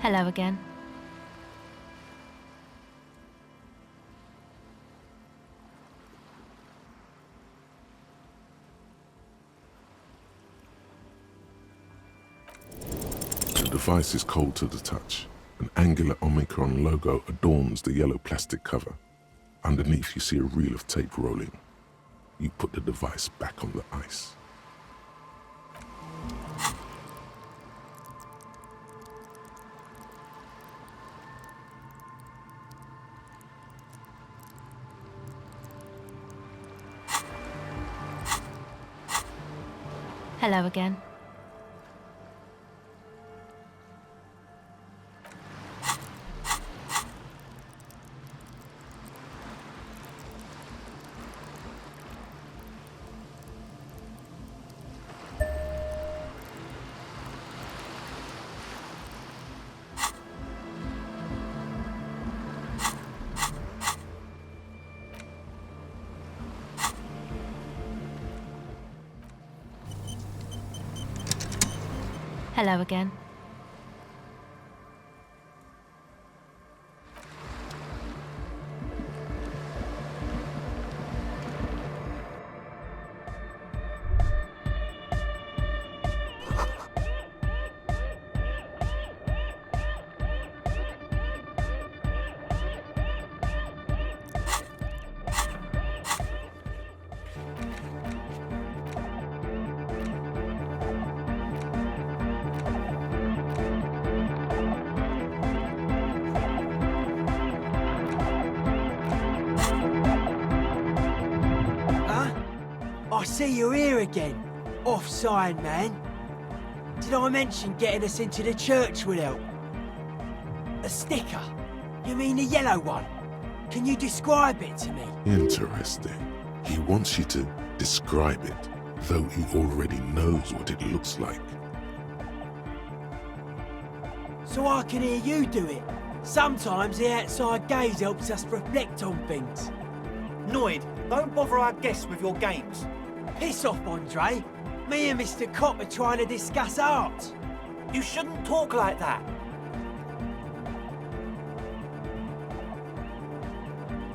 L: Hello again.
A: The device is cold to the touch. An angular Omicron logo adorns the yellow plastic cover. Underneath you see a reel of tape rolling. You put the device back on the ice.
L: Hello again. Hello again.
M: I see you're here again. Offside, man. Did I mention getting us into the church would help? the sticker? You mean the yellow one? Can you describe it to me?
A: Interesting. He wants you to describe it, though he already knows what it looks like.
M: So I can hear you do it. Sometimes the outside gaze helps us reflect on things.
N: Noid, don't bother our guests with your games.
M: Piss off, Andre. Me and Mr. Cop are trying to discuss art.
N: You shouldn't talk like that.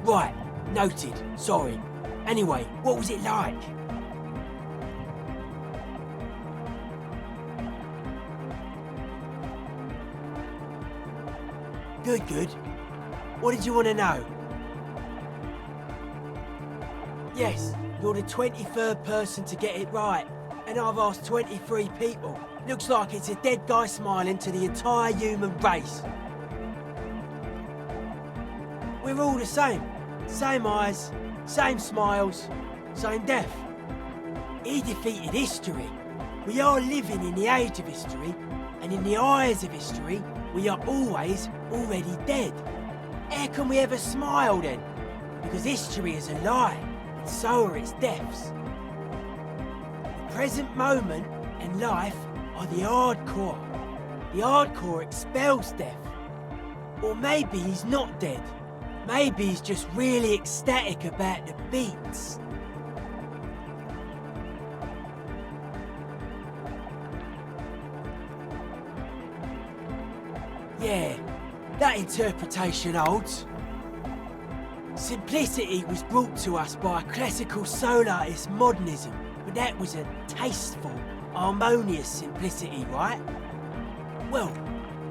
M: Right, noted. Sorry. Anyway, what was it like? Good, good. What did you want to know? Yes, you're the 23rd person to get it right, and I've asked 23 people. Looks like it's a dead guy smiling to the entire human race. We're all the same. Same eyes, same smiles, same death. He defeated history. We are living in the age of history, and in the eyes of history, we are always already dead. How can we ever smile then? Because history is a lie, and so are its deaths. The present moment and life are the hardcore. The hardcore expels death. Or maybe he's not dead. Maybe he's just really ecstatic about the beats. Yeah, that interpretation holds. Simplicity was brought to us by a classical soul artist modernism, but that was a tasteful, harmonious simplicity, right? Well,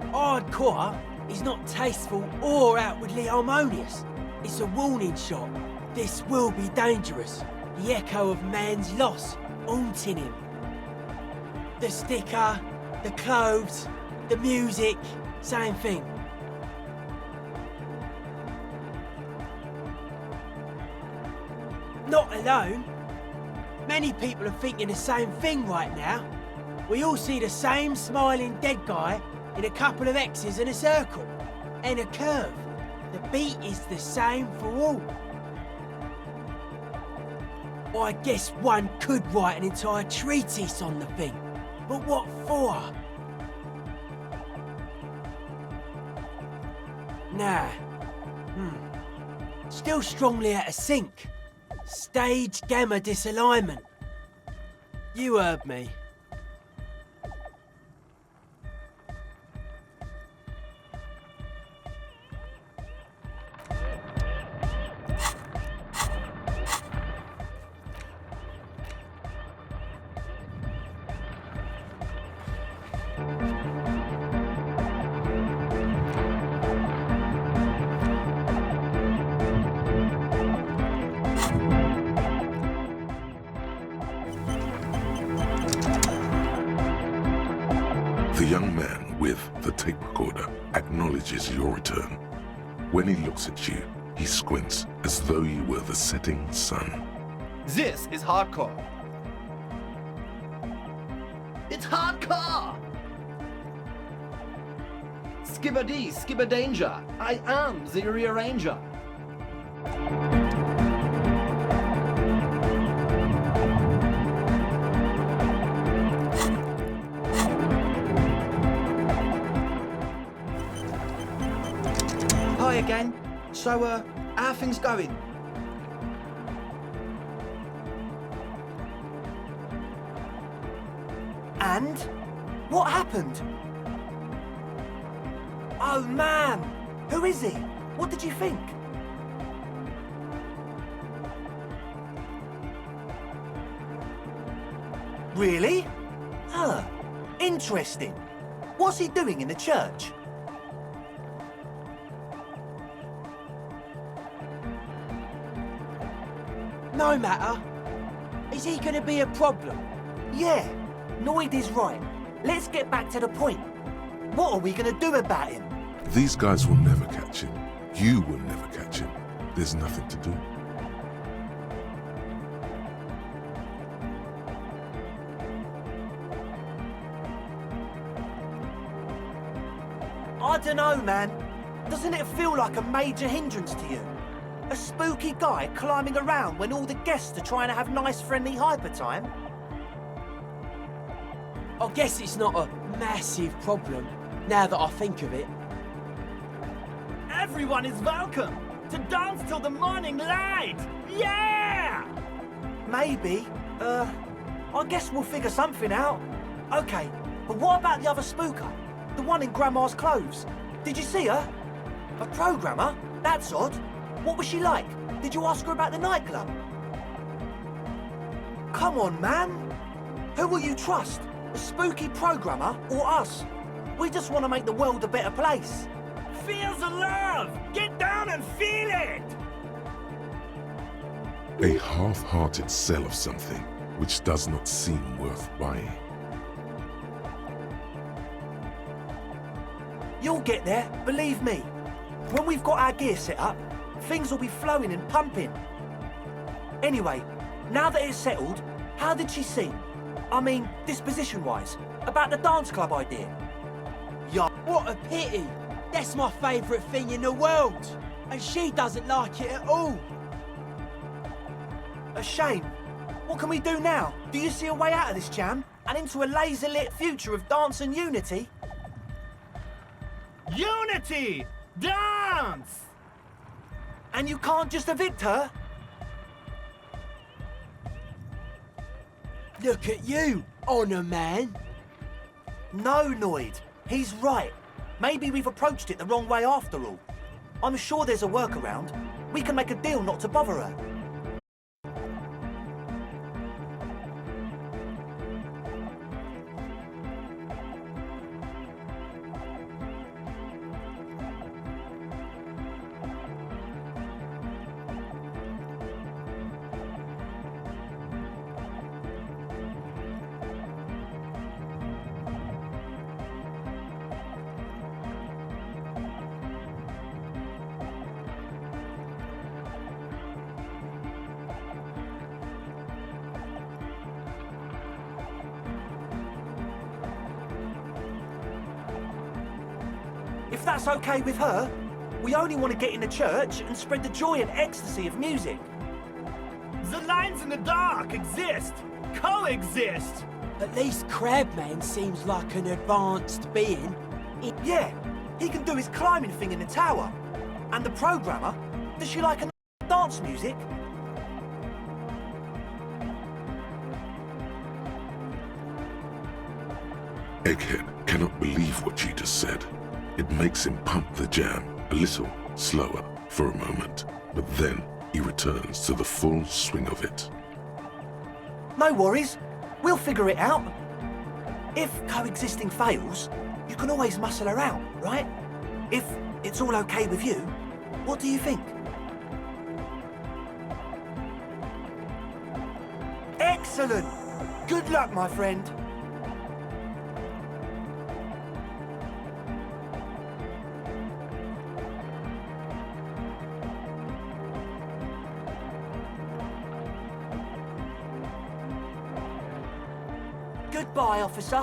M: hardcore is not tasteful or outwardly harmonious. It's a warning shot. This will be dangerous. The echo of man's loss haunting him. The sticker, the clothes, the music, same thing. Not alone. Many people are thinking the same thing right now. We all see the same smiling dead guy in a couple of X's and a circle, and a curve. The beat is the same for all. I guess one could write an entire treatise on the thing, but what for? Nah. Still strongly out of sync. Stage gamma disalignment. You heard me.
A: The young man with the tape recorder acknowledges your return. When he looks at you, he squints as though you were the setting sun.
N: This is hardcore. It's hardcore! Skibbity, skibberdanger. I am the rearranger. Hi again. So, how are things going?
M: And? What happened? Oh man! Who is he? What did you think? Really? Huh. Interesting. What's he doing in the church? No matter. Is he gonna be a problem? Yeah, Noid is right. Let's get back to the point. What are we gonna do about him?
A: These guys will never catch him. You will never catch him. There's nothing to do.
M: I dunno, man.
O: Doesn't it feel like a major hindrance to you? A spooky guy climbing around when all the guests are trying to have nice friendly hyper time?
M: I guess it's not a massive problem, now that I think of it.
P: Everyone is welcome to dance till the morning light! Yeah!
O: Maybe. I guess we'll figure something out. Okay, but what about the other spooker? The one in Grandma's clothes? Did you see her? A programmer? That's odd. What was she like? Did you ask her about the nightclub? Come on, man. Who will you trust? The spooky programmer or us? We just want to make the world a better place.
P: Feel the love! Get down and feel it!
A: A half-hearted sell of something which does not seem worth buying.
O: You'll get there, believe me. When we've got our gear set up, things will be flowing and pumping. Anyway, now that it's settled, how did she seem? I mean, disposition-wise, about the dance club idea.
M: Yeah. What a pity! That's my favourite thing in the world! And she doesn't like it at all!
O: A shame. What can we do now? Do you see a way out of this jam? And into a laser-lit future of dance and unity?
P: Unity! Dance!
O: And you can't just evict her?
M: Look at you, Honour Man.
O: No, Noid. He's right. Maybe we've approached it the wrong way after all. I'm sure there's a workaround. We can make a deal not to bother her. If that's okay with her, we only want to get in the church and spread the joy and ecstasy of music.
P: The lines in the dark exist, coexist.
M: At least Crabman seems like an advanced being.
O: Yeah, he can do his climbing thing in the tower. And the programmer, does she like dance music?
A: Egghead cannot believe what she just said. It makes him pump the jam a little slower for a moment, but then he returns to the full swing of it.
O: No worries, we'll figure it out. If coexisting fails, you can always muscle her out, right? If it's all okay with you, what do you think? Excellent! Good luck, my friend. Goodbye, officer.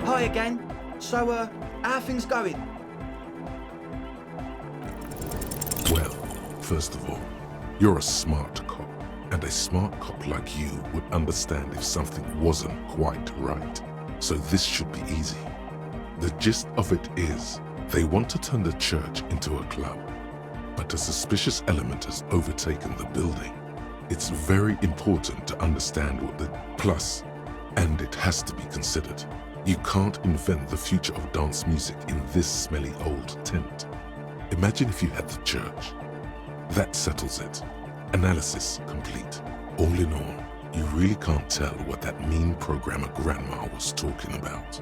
N: Hi again. So, how are things going?
A: Well, first of all, you're a smart cop. And a smart cop like you would understand if something wasn't quite right. So this should be easy. The gist of it is, they want to turn the church into a club, but a suspicious element has overtaken the building. It's very important to understand what the plus, and it has to be considered. You can't invent the future of dance music in this smelly old tent. Imagine if you had the church. That settles it. Analysis complete. All in all, you really can't tell what that mean programmer grandma was talking about.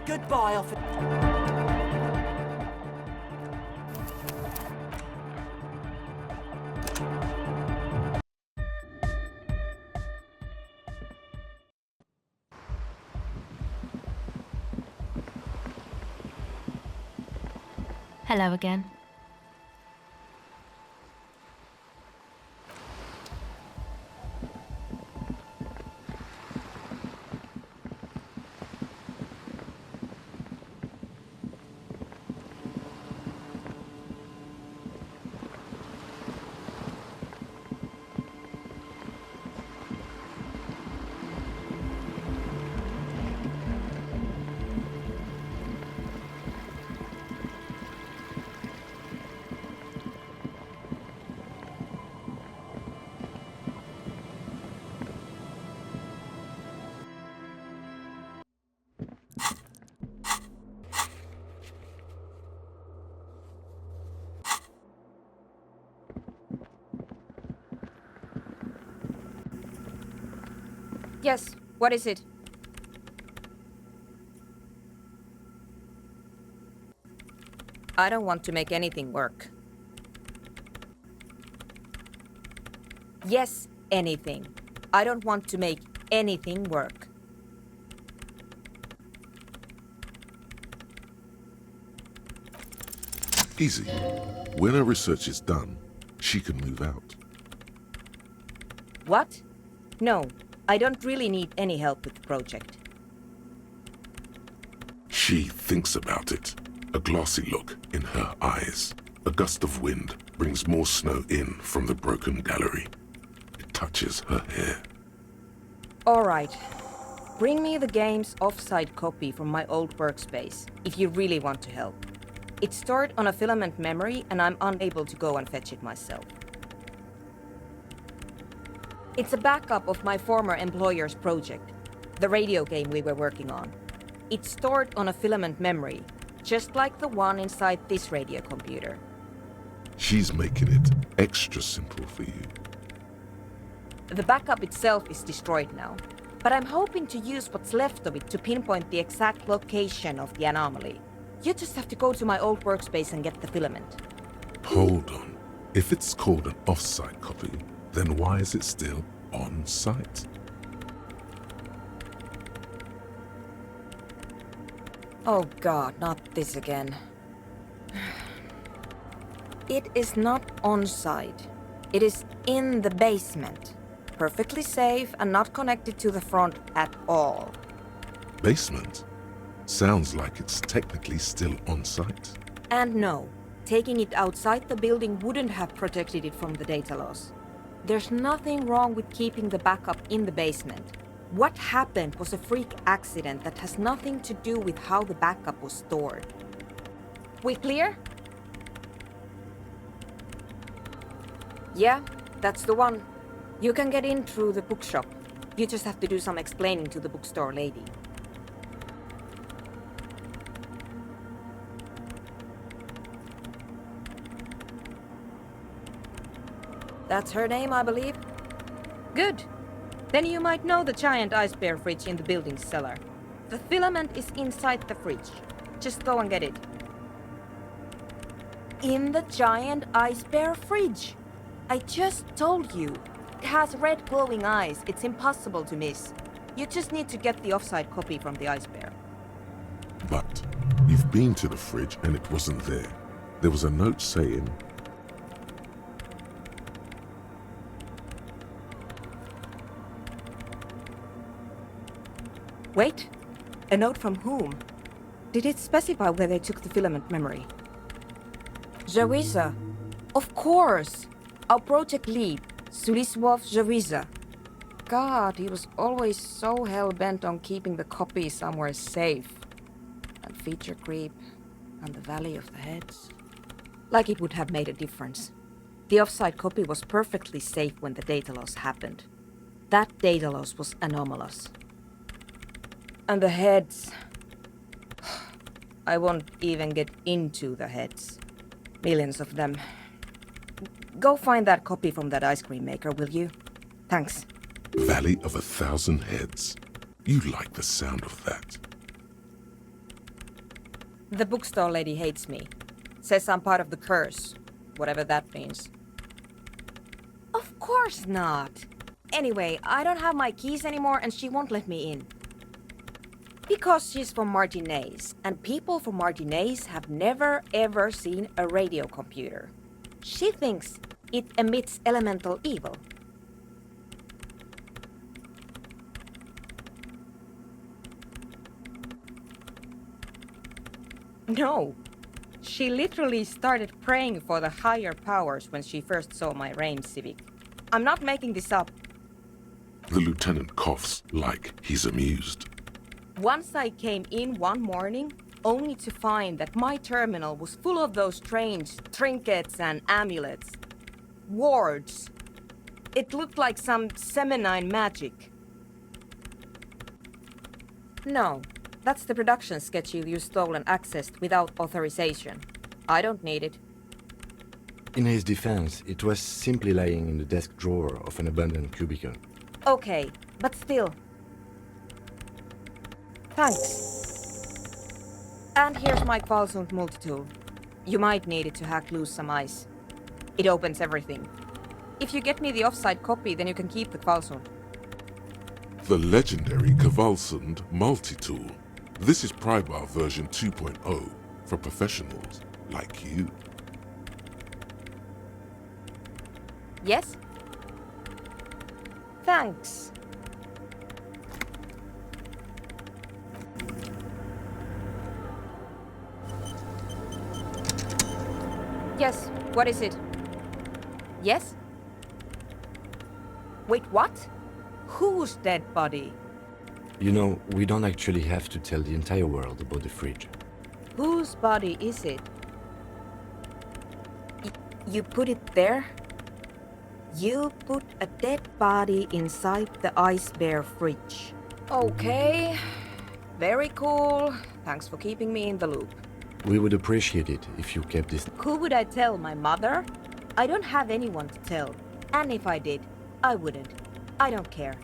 O: Goodbye, officer.
L: Hello again.
E: Yes, what is it? I don't want to make anything work. Yes, anything. I don't want to make anything work.
A: Easy. When her research is done, she can move out.
E: What? No, I don't really need any help with the project.
A: She thinks about it. A glassy look in her eyes. A gust of wind brings more snow in from the broken gallery. It touches her hair.
E: All right. Bring me the game's offsite copy from my old workspace, if you really want to help. It's stored on a filament memory, and I'm unable to go and fetch it myself. It's a backup of my former employer's project, the radio game we were working on. It's stored on a filament memory, just like the one inside this radio computer.
A: She's making it extra simple for you.
E: The backup itself is destroyed now, but I'm hoping to use what's left of it to pinpoint the exact location of the anomaly. You just have to go to my old workspace and get the filament.
A: Hold on. If it's called an off-site copy, then why is it still on-site?
E: Oh God, not this again. It is not on-site. It is in the basement. Perfectly safe and not connected to the front at all.
A: Basement? Sounds like it's technically still on-site.
E: And no, taking it outside the building wouldn't have protected it from the data loss. There's nothing wrong with keeping the backup in the basement. What happened was a freak accident that has nothing to do with how the backup was stored. We clear? Yeah, that's the one. You can get in through the bookshop. You just have to do some explaining to the bookstore lady. That's her name, I believe. Good. Then you might know the giant ice bear fridge in the building's cellar. The filament is inside the fridge. Just go and get it. In the giant ice bear fridge. I just told you. It has red glowing eyes. It's impossible to miss. You just need to get the offsite copy from the ice bear.
A: But you've been to the fridge and it wasn't there. There was a note saying,
E: Wait, a note from whom? Did it specify where they took the filament memory? Jawiza. Of course! Our project lead, Suliswov Jawiza. God, he was always so hell-bent on keeping the copy somewhere safe. And feature creep, and the Valley of the Heads. Like it would have made a difference. The offsite copy was perfectly safe when the data loss happened. That data loss was anomalous. And the heads. I won't even get into the heads. Millions of them. Go find that copy from that ice cream maker, will you? Thanks.
A: Valley of 1,000 Heads. You like the sound of that.
E: The bookstore lady hates me. Says I'm part of the curse. Whatever that means. Of course not. Anyway, I don't have my keys anymore and she won't let me in. Because she's from Martinez, and people from Martinez have never ever seen a radio computer. She thinks it emits elemental evil. No. She literally started praying for the higher powers when she first saw my range civic. I'm not making this up.
A: The lieutenant coughs like he's amused.
E: Once I came in one morning, only to find that my terminal was full of those strange trinkets and amulets. Wards. It looked like some Semenine magic. No, that's the production schedule you stole and accessed without authorization. I don't need it.
C: In his defense, it was simply lying in the desk drawer of an abandoned cubicle.
E: Okay, but still. Thanks. And here's my Kvalsund multitool. You might need it to hack loose some ice. It opens everything. If you get me the offside copy, then you can keep the Kvalsund.
A: The legendary Kvalsund multi-tool. This is Prybar version 2.0 for professionals like you.
E: Yes? Thanks. Yes, what is it? Yes? Wait, what? Whose dead body?
C: You know, we don't actually have to tell the entire world about the fridge.
E: Whose body is it? You put it there? You put a dead body inside the ice bear fridge. Okay. Very cool. Thanks for keeping me in the loop.
C: We would appreciate it if you kept this.
E: Who would I tell? My mother? I don't have anyone to tell. And if I did, I wouldn't. I don't care.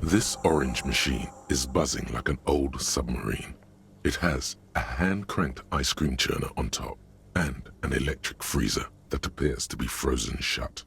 A: This orange machine is buzzing like an old submarine. It has a hand-cranked ice cream churner on top and an electric freezer that appears to be frozen shut.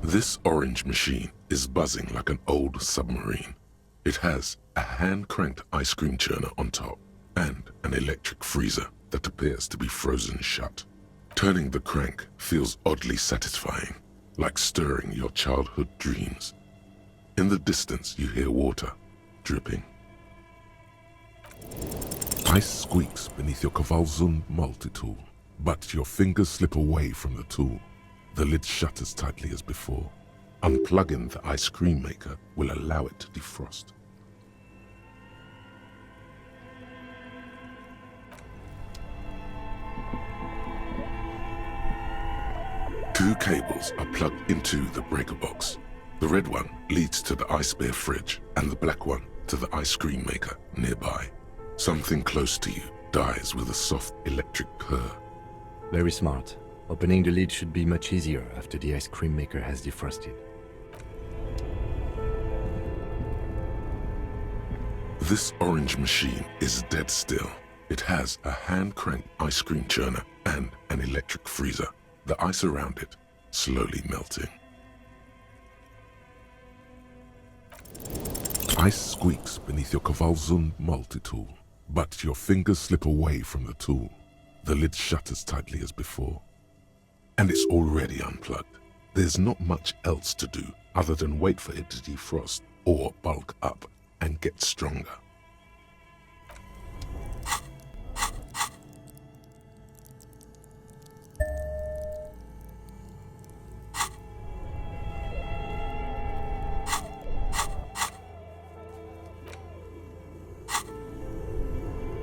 A: This orange machine is buzzing like an old submarine. It has a hand-cranked ice cream churner on top and an electric freezer that appears to be frozen shut. Turning the crank feels oddly satisfying, like stirring your childhood dreams. In the distance, you hear water dripping. Ice squeaks beneath your Kavalzund multi-tool, but your fingers slip away from the tool. The lid shutters tightly as before. Unplugging the ice cream maker will allow it to defrost. Two cables are plugged into the breaker box. The red one leads to the ice bear fridge and the black one to the ice cream maker nearby. Something close to you dies with a soft electric purr.
C: Very smart. Opening the lid should be much easier after the ice cream maker has defrosted.
A: This orange machine is dead still. It has a hand-cranked ice cream churner and an electric freezer. The ice around it slowly melting. Ice squeaks beneath your Kavalzund multi-tool, but your fingers slip away from the tool. The lid shutters tightly as before. And it's already unplugged. There's not much else to do other than wait for it to defrost or bulk up and get stronger.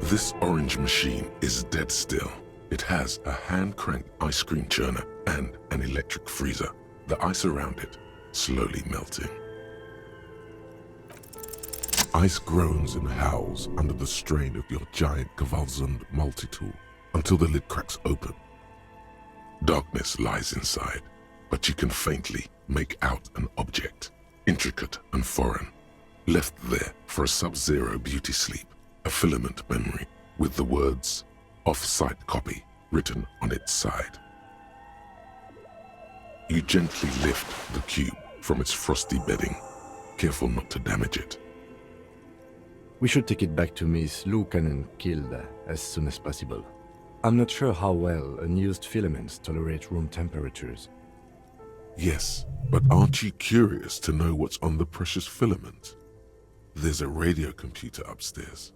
A: This orange machine is dead still. It has a hand-cranked ice cream churner and an electric freezer. The ice around it slowly melting. Ice groans and howls under the strain of your giant Kavalzund multi-tool until the lid cracks open. Darkness lies inside, but you can faintly make out an object, intricate and foreign, left there for a sub-zero beauty sleep. A filament memory with the words "off-site copy" written on its side. You gently lift the cube from its frosty bedding, careful not to damage it.
C: We should take it back to Miss Lukanen Kilda as soon as possible. I'm not sure how well unused filaments tolerate room temperatures.
A: Yes, but aren't you curious to know what's on the precious filament? There's a radio computer upstairs.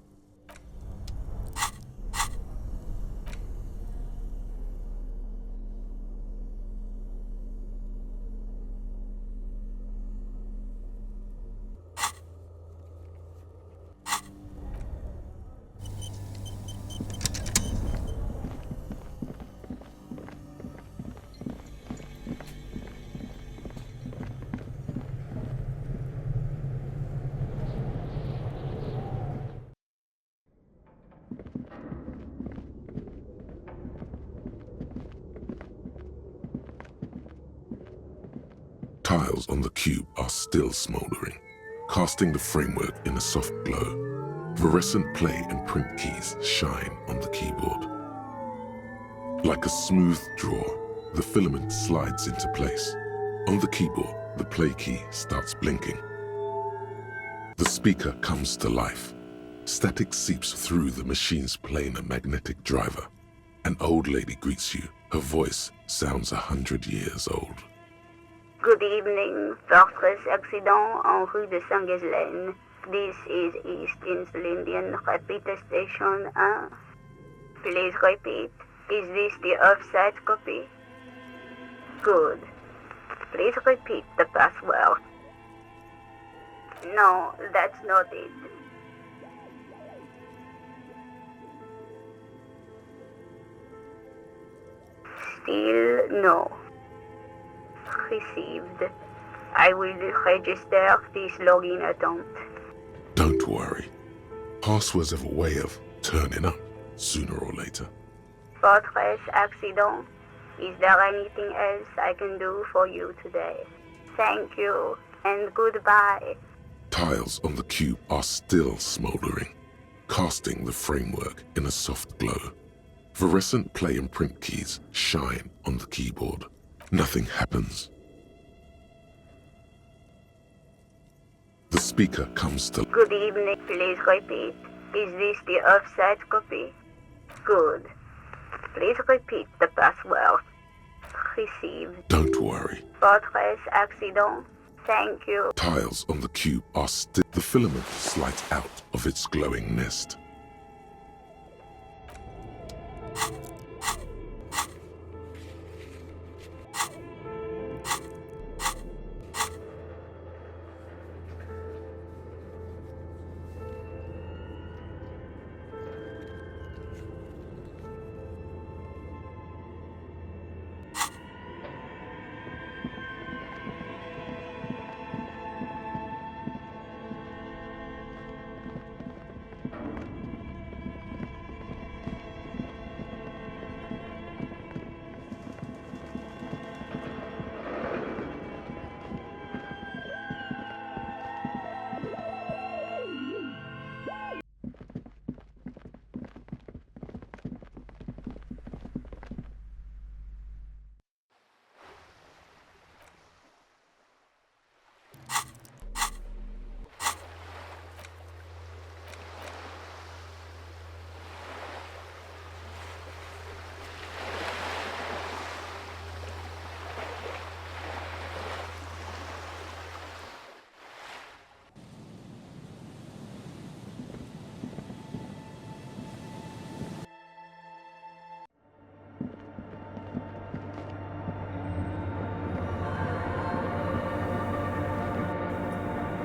A: Tiles on the cube are still smoldering, casting the framework in a soft glow. Fluorescent play and print keys shine on the keyboard. Like a smooth draw, the filament slides into place. On the keyboard, the play key starts blinking. The speaker comes to life. Static seeps through the machine's planar magnetic driver. An old lady greets you. Her voice sounds 100 years old.
Q: Good evening, Fortress Accident en rue de Saint-Ghislaine. This is East Insulindian Repeater Station 1. Please repeat. Is this the offsite copy? Good. Please repeat the password. No, that's not it. Still no. Received. I will register this login attempt.
A: Don't worry. Passwords have a way of turning up sooner or later.
Q: Fortress Accident, is there anything else I can do for you today? Thank you, and goodbye.
A: Tiles on the cube are still smoldering, casting the framework in a soft glow. Fluorescent play and print keys shine on the keyboard. Nothing happens. The speaker comes to...
Q: Good evening, please repeat. Is this the offsite copy? Good. Please repeat the password. Received.
A: Don't worry.
Q: Fortress Accident, thank you.
A: Tiles on the cube are still... The filament slides out of its glowing nest.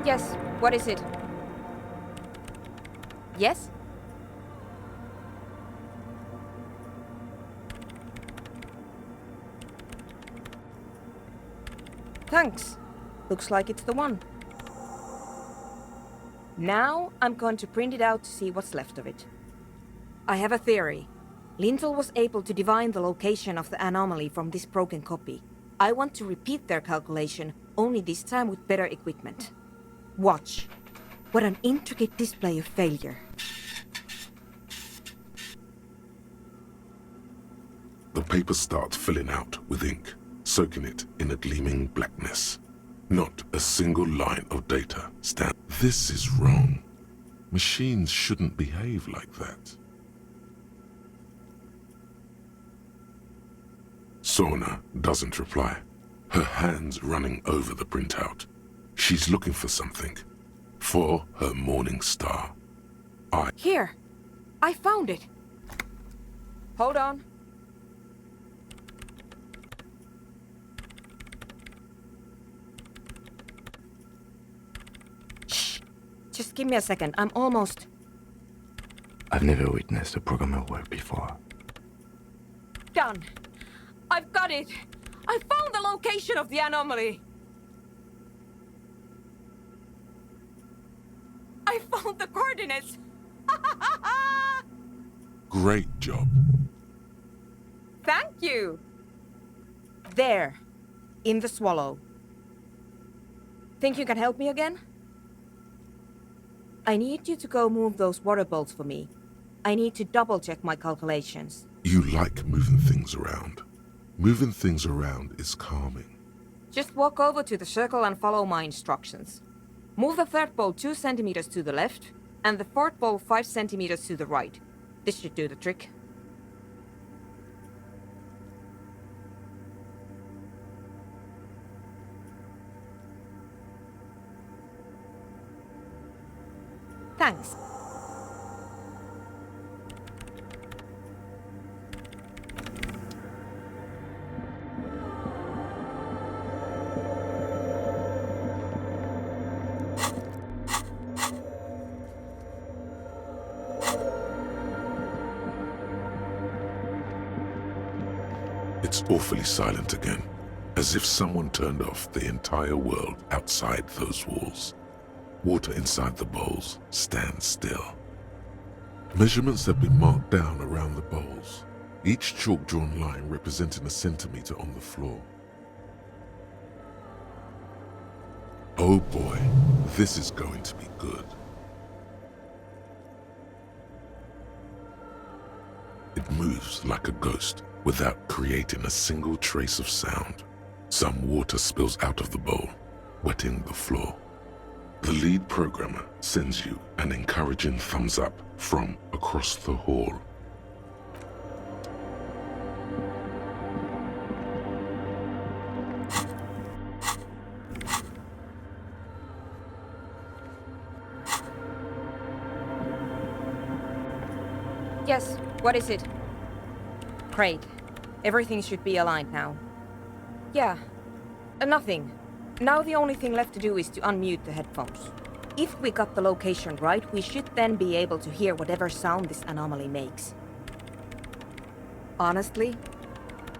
E: Yes, what is it? Yes? Thanks. Looks like it's the one. Now I'm going to print it out to see what's left of it. I have a theory. Lintel was able to divine the location of the anomaly from this broken copy. I want to repeat their calculation, only this time with better equipment. Watch. What an intricate display of failure.
A: The paper starts filling out with ink, soaking it in a gleaming blackness. Not a single line of data stands. This is wrong. Machines shouldn't behave like that. Sona doesn't reply, her hands running over the printout. She's looking for something. For her morning star.
E: Here! I found it! Hold on. Shh! Just give me a second, I'm almost...
C: I've never witnessed a programmer work before.
E: Done! I've got it! I found the location of the anomaly! I found the coordinates!
A: Great job.
E: Thank you! There, in the swallow. Think you can help me again? I need you to go move those water bolts for me. I need to double-check my calculations.
A: You like moving things around. Moving things around is calming.
E: Just walk over to the circle and follow my instructions. Move the third bolt 2 centimeters to the left, and the fourth bolt 5 centimeters to the right. This should do the trick. Thanks.
A: It's awfully silent again, as if someone turned off the entire world outside those walls. Water inside the bowls stands still. Measurements have been marked down around the bowls, each chalk-drawn line representing a centimeter on the floor. Oh boy, this is going to be good. It moves like a ghost without creating a single trace of sound. Some water spills out of the bowl, wetting the floor. The lead programmer sends you an encouraging thumbs up from across the hall.
E: Yes, what is it? Great. Everything should be aligned now. Yeah, nothing. Now the only thing left to do is to unmute the headphones. If we got the location right, we should then be able to hear whatever sound this anomaly makes. Honestly,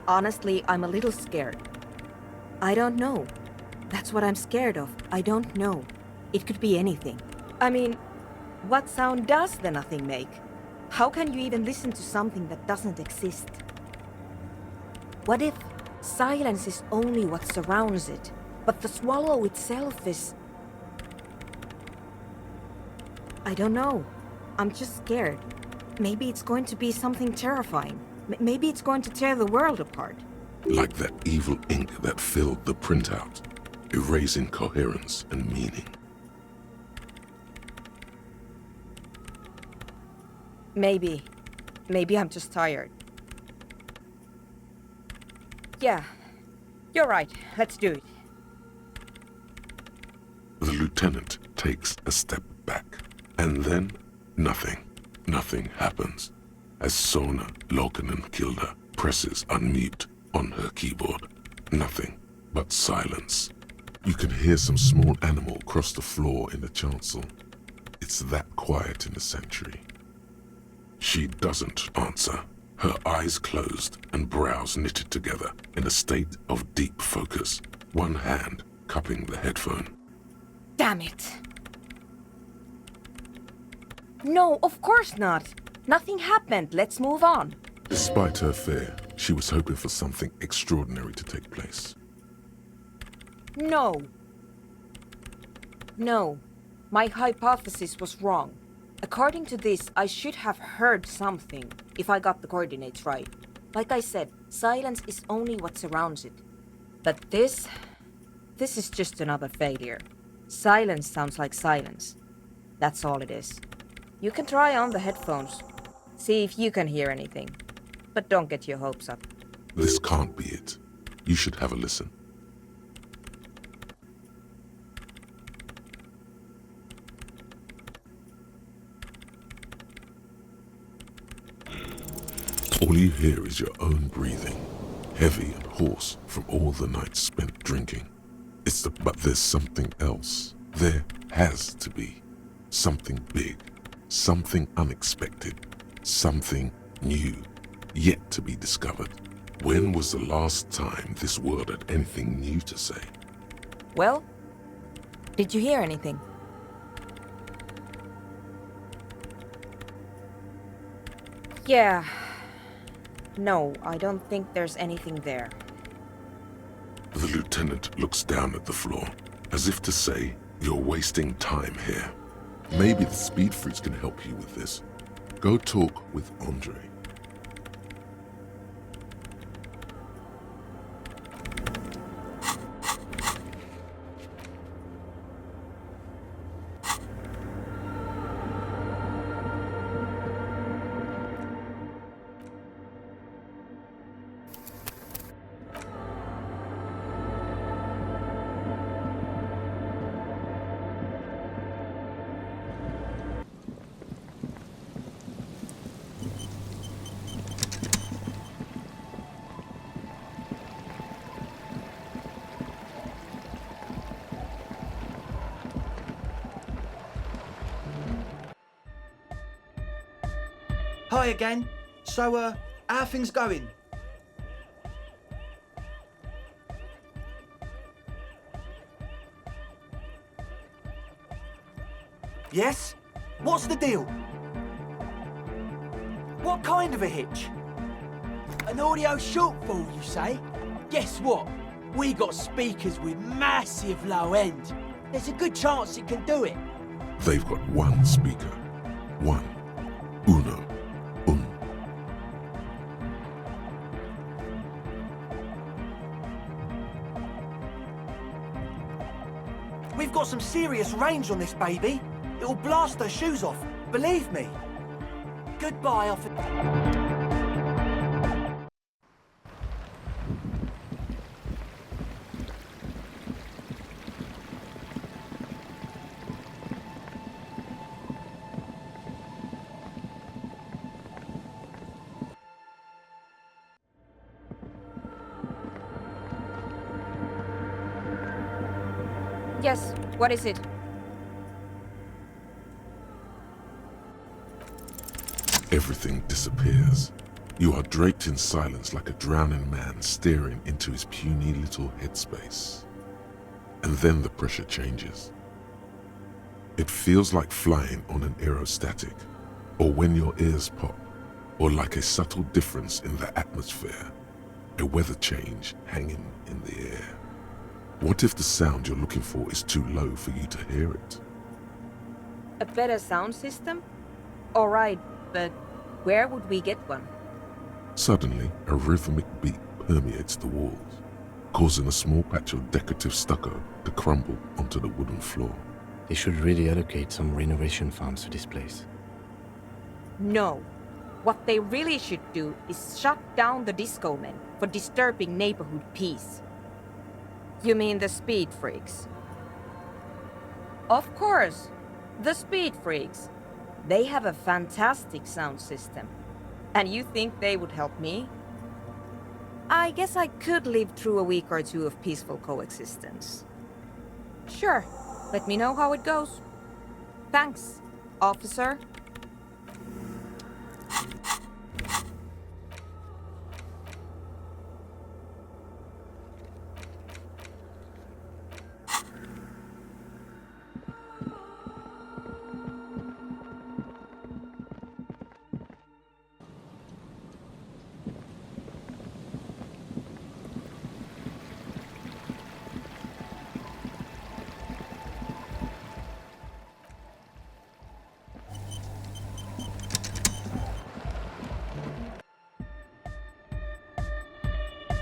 E: I'm a little scared. I don't know. That's what I'm scared of. I don't know. It could be anything. I mean, what sound does the nothing make? How can you even listen to something that doesn't exist? What if silence is only what surrounds it, but the swallow itself is... I don't know. I'm just scared. Maybe it's going to be something terrifying. Maybe it's going to tear the world apart.
A: Like that evil ink that filled the printout, erasing coherence and meaning.
E: Maybe. Maybe I'm just tired. Yeah, you're right. Let's do it.
A: The lieutenant takes a step back, and then nothing. Nothing happens as Sona Lokanen-Kilda presses unmute on her keyboard. Nothing but silence. You can hear some small animal cross the floor in the chancel. It's that quiet in the sanctuary. She doesn't answer, her eyes closed and brows knitted together in a state of deep focus, one hand cupping the headphone.
E: Damn it. No, of course not. Nothing happened. Let's move on.
A: Despite her fear, she was hoping for something extraordinary to take place.
E: No. No. My hypothesis was wrong. According to this, I should have heard something, if I got the coordinates right. Like I said, silence is only what surrounds it. But this is just another failure. Silence sounds like silence. That's all it is. You can try on the headphones. See if you can hear anything. But don't get your hopes up.
A: This can't be it. You should have a listen. All you hear is your own breathing, heavy and hoarse from all the nights spent drinking. But there's something else. There has to be. Something big, something unexpected, something new, yet to be discovered. When was the last time this world had anything new to say?
E: Well, did you hear anything? Yeah. No, I don't think there's anything there.
A: The lieutenant looks down at the floor, as if to say, you're wasting time here. Maybe the speed freaks can help you with this. Go talk with Andre.
N: Hi again. So, how are things going?
O: Yes? What's the deal? What kind of a hitch?
M: An audio shortfall, you say? Guess what? We got speakers with massive low end. There's a good chance it can do it.
A: They've got one speaker. One. Uno.
O: We've got some serious range on this baby. It'll blast her shoes off, believe me. Goodbye, officer.
E: Yes, what is it?
A: Everything disappears. You are draped in silence like a drowning man staring into his puny little headspace. And then the pressure changes. It feels like flying on an aerostatic, or when your ears pop, or like a subtle difference in the atmosphere, a weather change hanging in the air. What if the sound you're looking for is too low for you to hear it?
E: A better sound system? All right, but where would we get one?
A: Suddenly, a rhythmic beat permeates the walls, causing a small patch of decorative stucco to crumble onto the wooden floor.
C: They should really allocate some renovation funds to this place.
E: No. What they really should do is shut down the disco men for disturbing neighborhood peace. You mean the speed freaks? Of course, the speed freaks. They have a fantastic sound system. And you think they would help me? I guess I could live through a week or two of peaceful coexistence. Sure. Let me know how it goes. Thanks, officer.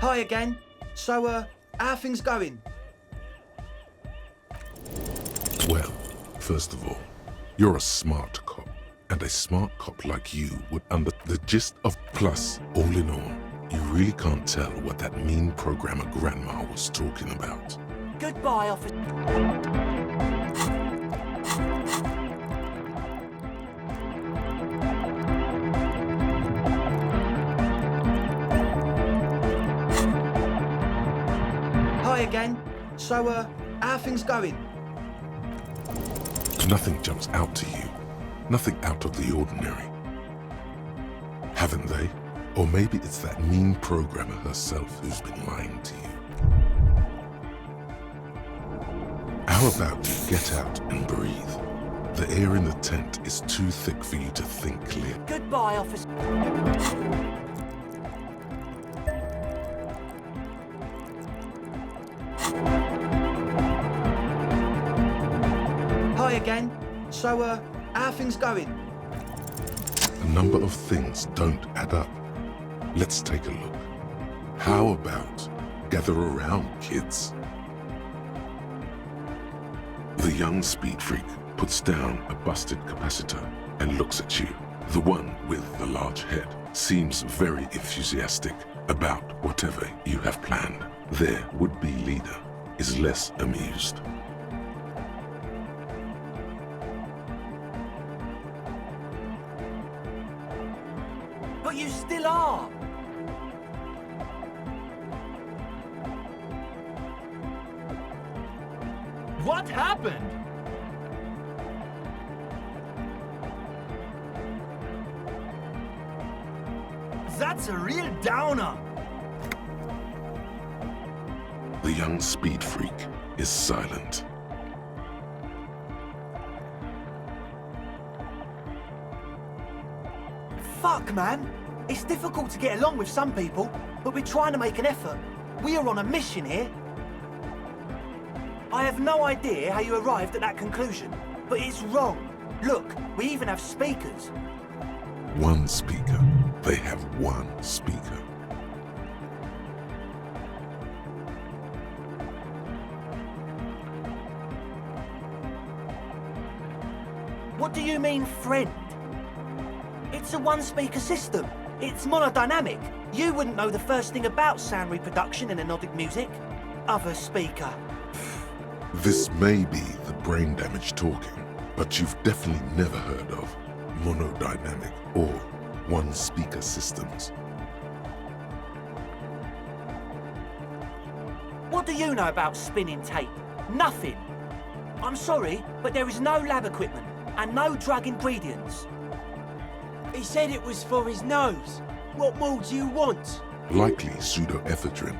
N: Hi again. So, how are things going?
A: Well, first of all, you're a smart cop, and a smart cop like you would under the gist of plus, all in all, you really can't tell what that mean programmer grandma was talking about.
O: Goodbye, officer.
N: Hi again. So, how are things going?
A: Nothing jumps out to you. Nothing out of the ordinary. Haven't they? Or maybe it's that mean programmer herself who's been lying to you. How about you get out and breathe? The air in the tent is too thick for you to think clear.
O: Goodbye, officer.
N: Hi again. So, how are things going?
A: A number of things don't add up. Let's take a look. How about gather around, kids? The young speed freak puts down a busted capacitor and looks at you. The one with the large head seems very enthusiastic about whatever you have planned. Their would-be leader is less amused.
O: But you still are.
P: What happened? That's a real downer.
A: The young speed freak is silent.
O: Fuck, man. It's difficult to get along with some people, but we're trying to make an effort. We are on a mission here. I have no idea how you arrived at that conclusion, but it's wrong. Look, we even have speakers.
A: One speaker. They have one speaker.
O: What do you mean, friend? It's a one-speaker system. It's monodynamic. You wouldn't know the first thing about sound reproduction in anodic music. Other speaker.
A: This may be the brain damage talking, but you've definitely never heard of monodynamic or one-speaker systems.
O: What do you know about spinning tape? Nothing. I'm sorry, but there is no lab equipment and no drug ingredients.
M: He said it was for his nose. What more do you want?
A: Likely pseudoephedrine,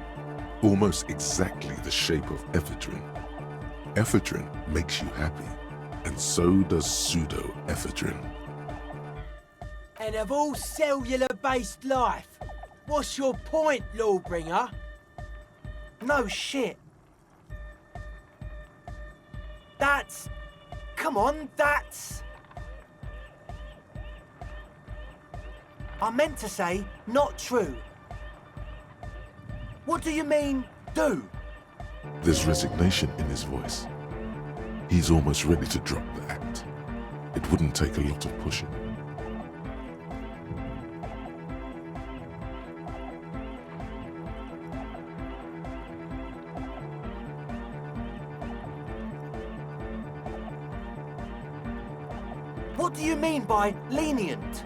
A: almost exactly the shape of ephedrine. Ephedrine makes you happy, and so does pseudoephedrine.
M: And of all cellular-based life, what's your point, Lawbringer?
O: No shit. That's... Come on, that's... I meant to say, not true. What do you mean, do?
A: There's resignation in his voice. He's almost ready to drop the act. It wouldn't take a lot of pushing.
O: What do you mean by lenient?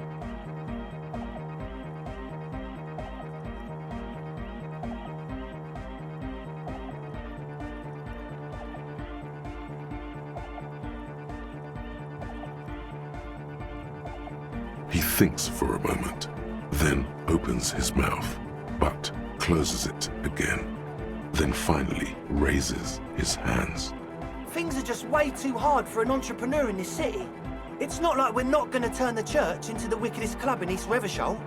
A: He thinks for a moment, then opens his mouth, but closes it again, then finally raises his hands.
O: Things are just way too hard for an entrepreneur in this city. It's not like we're not going to turn the church into the wickedest club in East Revershoal.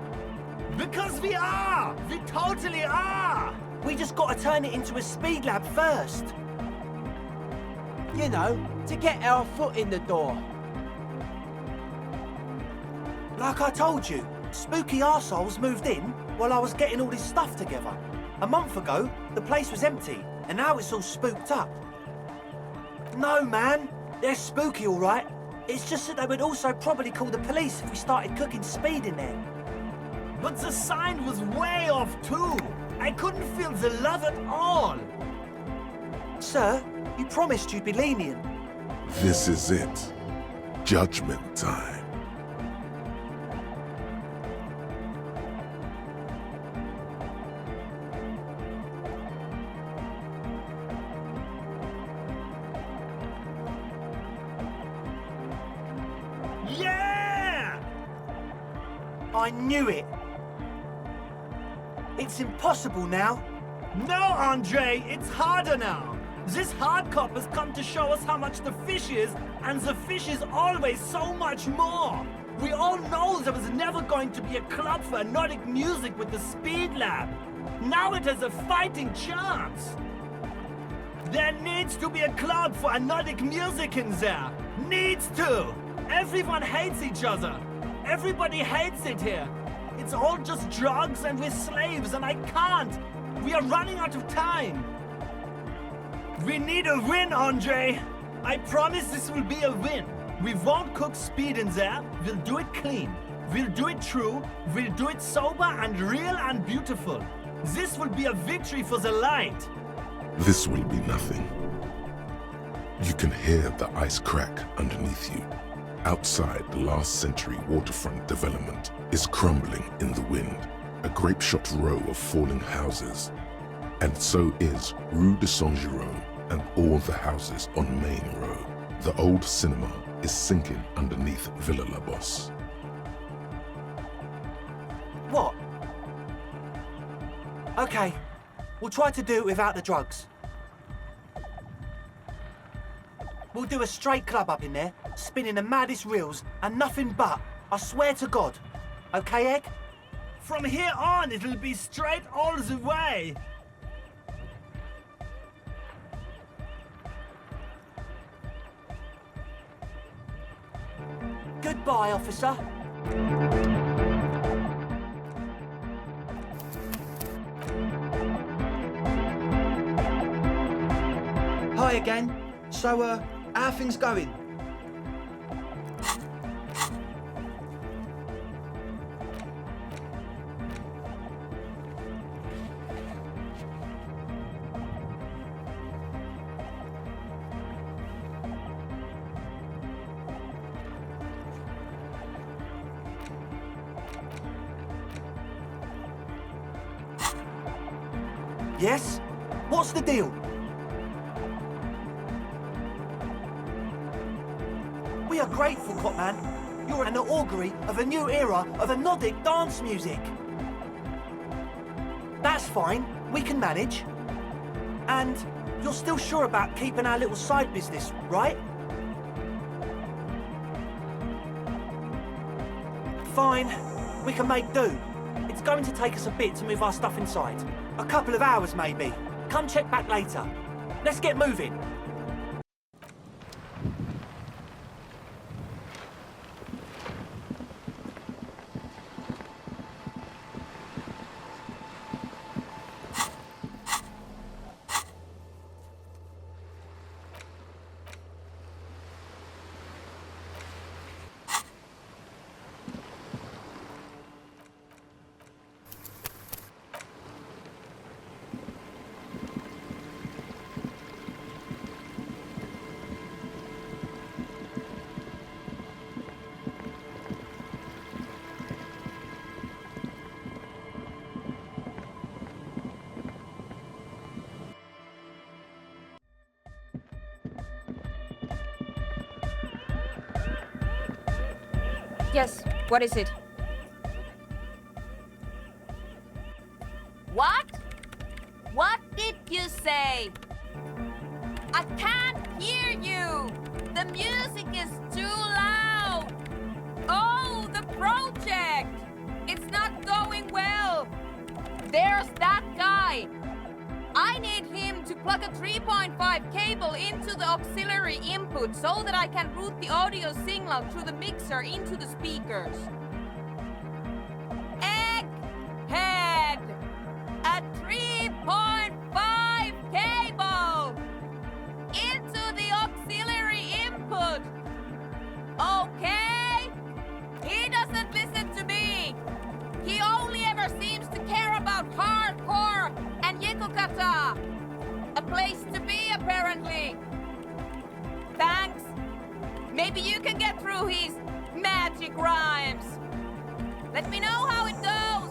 P: Because we are! We totally are!
O: We just got to turn it into a speed lab first.
M: You know, to get our foot in the door.
O: Like I told you, spooky arseholes moved in while I was getting all this stuff together. A month ago, the place was empty, and now it's all spooked up. No, man, they're spooky all right. It's just that they would also probably call the police if we started cooking speed in there.
P: But the sign was way off too. I couldn't feel the love at all.
O: Sir, you promised you'd be lenient.
A: This is it. Judgment time.
P: Yeah!
O: I knew it. It's impossible now.
P: No, Andre, it's harder now. This hard cop has come to show us how much the fish is, and the fish is always so much more. We all know there was never going to be a club for Nordic music with the Speed Lab. Now it has a fighting chance. There needs to be a club for Nordic music in there. Needs to. Everyone hates each other. Everybody hates it here. It's all just drugs and we're slaves and I can't. We are running out of time. We need a win, Andre. I promise this will be a win. We won't cook speed in there. We'll do it clean. We'll do it true. We'll do it sober and real and beautiful. This will be a victory for the light.
A: This will be nothing. You can hear the ice crack underneath you. Outside, the last century waterfront development is crumbling in the wind, a grape-shot row of falling houses. And so is Rue de Saint-Jérôme and all the houses on Main Road. The old cinema is sinking underneath Villa La Bosse.
O: What? Okay, we'll try to do it without the drugs. We'll do a straight club up in there, spinning the maddest reels and nothing but, I swear to God. Okay, Egg?
P: From here on, it'll be straight all the way.
O: Goodbye, officer.
N: Hi again. So, how are things going?
O: Yes? What's the deal? We are grateful, Copman. You're an augury of a new era of Nordic dance music. That's fine. We can manage. And you're still sure about keeping our little side business, right? Fine. We can make do. It's going to take us a bit to move our stuff inside. A couple of hours, maybe. Come check back later. Let's get moving.
E: Yes, What is it?
R: What? What did you say? I can't hear you! The music is too loud! Oh, the project! It's not going well! There's that guy! I need him to plug a 3.5 cable into the auxiliary input so that I can route the audio signal through the mixer into the speakers. Egghead! A 3.5 cable! Into the auxiliary input! Okay? He doesn't listen to me! He only ever seems to care about hardcore and Yekokata! A place to be, apparently! Thanks! Maybe you can get through his magic rhymes! Let me know how it goes!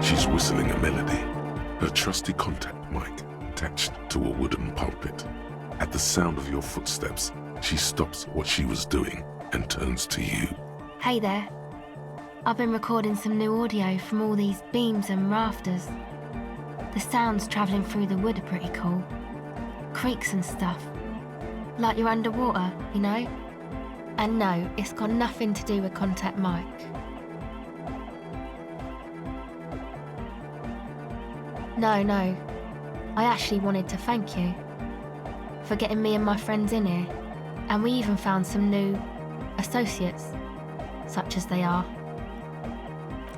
A: She's whistling a melody, her trusty contact mic attached to a wooden pulpit. At the sound of your footsteps, she stops what she was doing and turns to you.
L: Hey there. I've been recording some new audio from all these beams and rafters. The sounds travelling through the wood are pretty cool. Creaks and stuff. Like you're underwater, you know? And no, it's got nothing to do with contact mic. No. I actually wanted to thank you for getting me and my friends in here. And we even found some new associates, such as they are.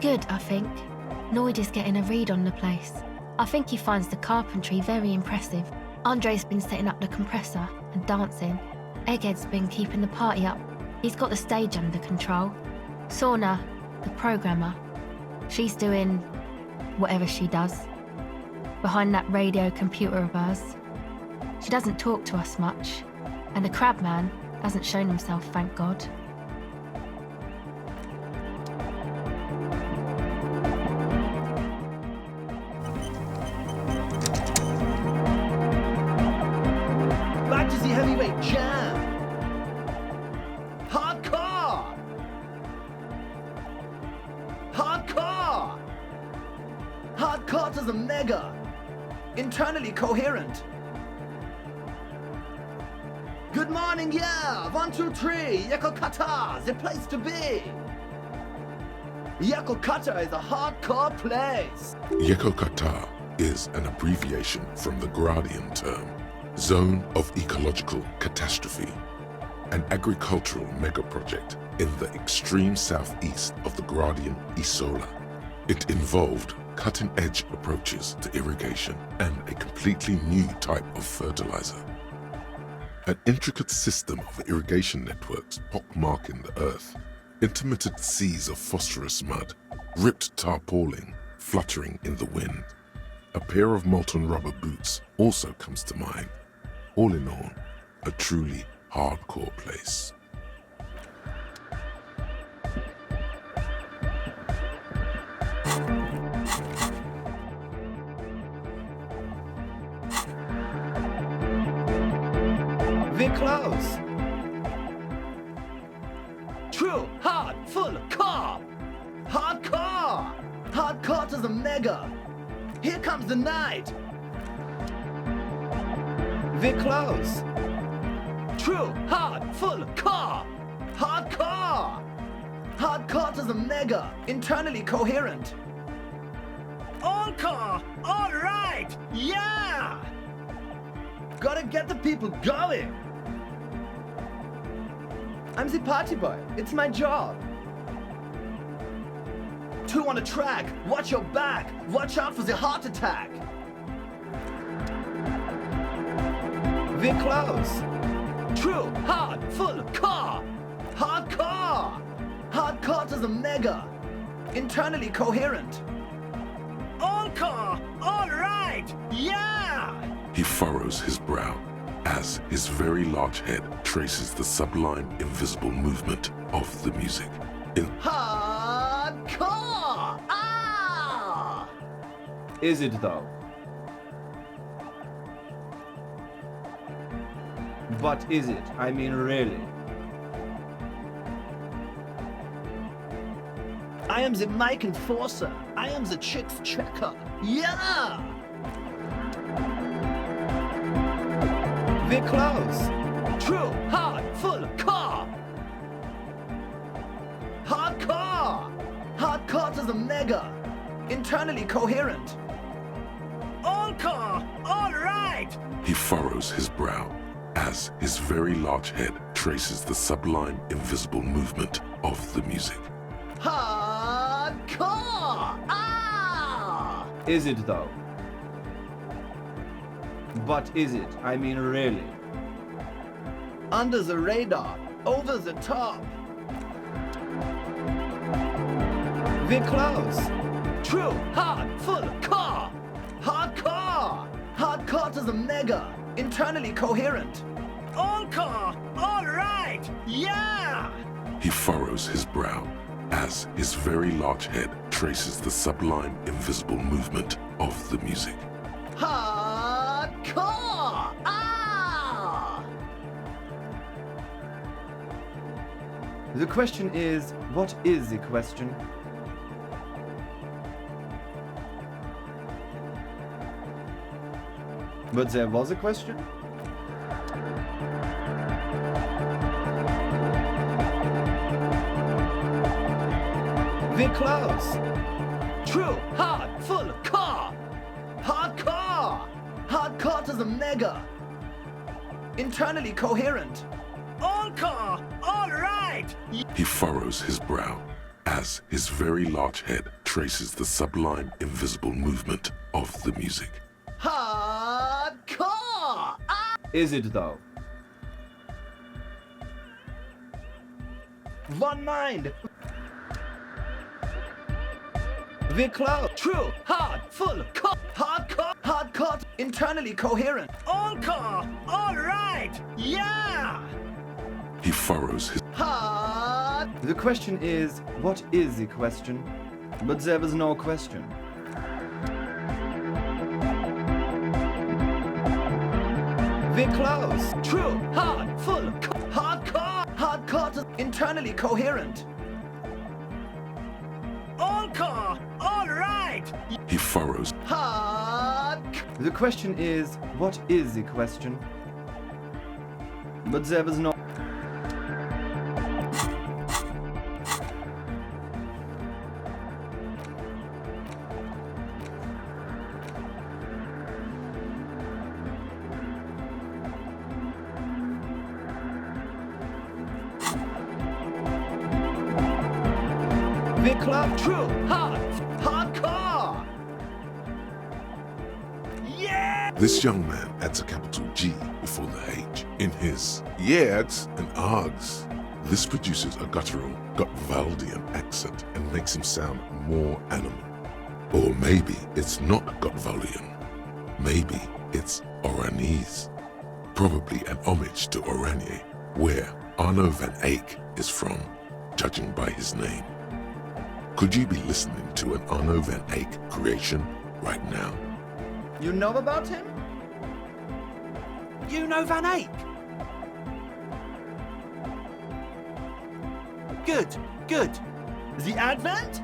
L: Good, I think. Noid is getting a read on the place. I think he finds the carpentry very impressive. Andre's been setting up the compressor and dancing. Egghead's been keeping the party up. He's got the stage under control. Sauna, the programmer, she's doing whatever she does behind that radio computer of hers. She doesn't talk to us much, and the crab man hasn't shown himself, thank God.
N: Back to the heavyweight jam. Hardcore. Hardcore. Hardcore to the mega. Internally coherent. Good morning, yeah! 1, 2, 3, Yekokata, the place to be! Yekokata is a hardcore place!
A: Yekokata is an abbreviation from the Gradian term, Zone of Ecological Catastrophe, an agricultural megaproject in the extreme southeast of the Gradian Isola. It involved cutting-edge approaches to irrigation and a completely new type of fertilizer. An intricate system of irrigation networks pockmarking the earth, intermittent seas of phosphorus mud, ripped tarpaulin fluttering in the wind. A pair of molten rubber boots also comes to mind. All in all, a truly hardcore place.
N: We're close. True, hard, full, core. Hardcore. Hardcore to the mega. Here comes the night. We're close. True, hard, full, core. Hardcore. Hardcore to the mega. Internally coherent. All core. All right. Yeah. Gotta get the people going. I'm the party boy. It's my job. 2 on the track. Watch your back. Watch out for the heart attack. We're close. True, hard, full, core. Hardcore. Hardcore to the mega. Internally coherent. All core. All right. Yeah.
A: He furrows his brow as his very large head traces the sublime, invisible movement of the music. In
N: Hardcore! Ah! Is it though? But is it? I mean, really? I am the mic enforcer. I am the chicks checker. Yeah! We're close. True, hard, full, car. Hardcore! Hardcore to the mega. Internally coherent.
P: All car, all right!
A: He furrows his brow as his very large head traces the sublime, invisible movement of the music.
N: Hardcore! Ah! Is it though? But is it? I mean, really? Under the radar, over the top. We're close. True, hard, full, car. Hardcore! Hardcore to the mega. Internally coherent.
P: All car, all right! Yeah!
A: He furrows his brow as his very large head traces the sublime, invisible movement of the music.
N: Hardcore! Ah! The question is, what is the question? But there was a question? We're close. True, hard, full, car. Hardcore. Hardcore to the mega. Internally coherent.
P: All car, all right!
A: He furrows his brow as his very large head traces the sublime, invisible movement of the music.
N: Hardcore! Ah! Is it though? One mind. We're close. True, hard, full, hardcore, hardcore, internally coherent.
P: All car, all right! Yeah!
A: He furrows his...
N: Hard! The question is, what is the question? But there was no question. We're close. True, hard, full, hardcore, hardcore, internally coherent.
P: All car, all right!
A: He furrows.
N: Hard! The question is, what is the question? But there was no... Big club, true, hard, hardcore! Yeah!
A: This young man adds a capital G before the H in his yeads and args. This produces a guttural, Gotwaldian accent and makes him sound more animal. Or maybe it's not Gotwaldian. Maybe it's Oranese. Probably an homage to Oranje, where Arno van Eyck is from, judging by his name. Could you be listening to an Arno van Eyck creation right now?
N: You know about him?
O: You know Van Eyck? Good, good.
N: The Advent?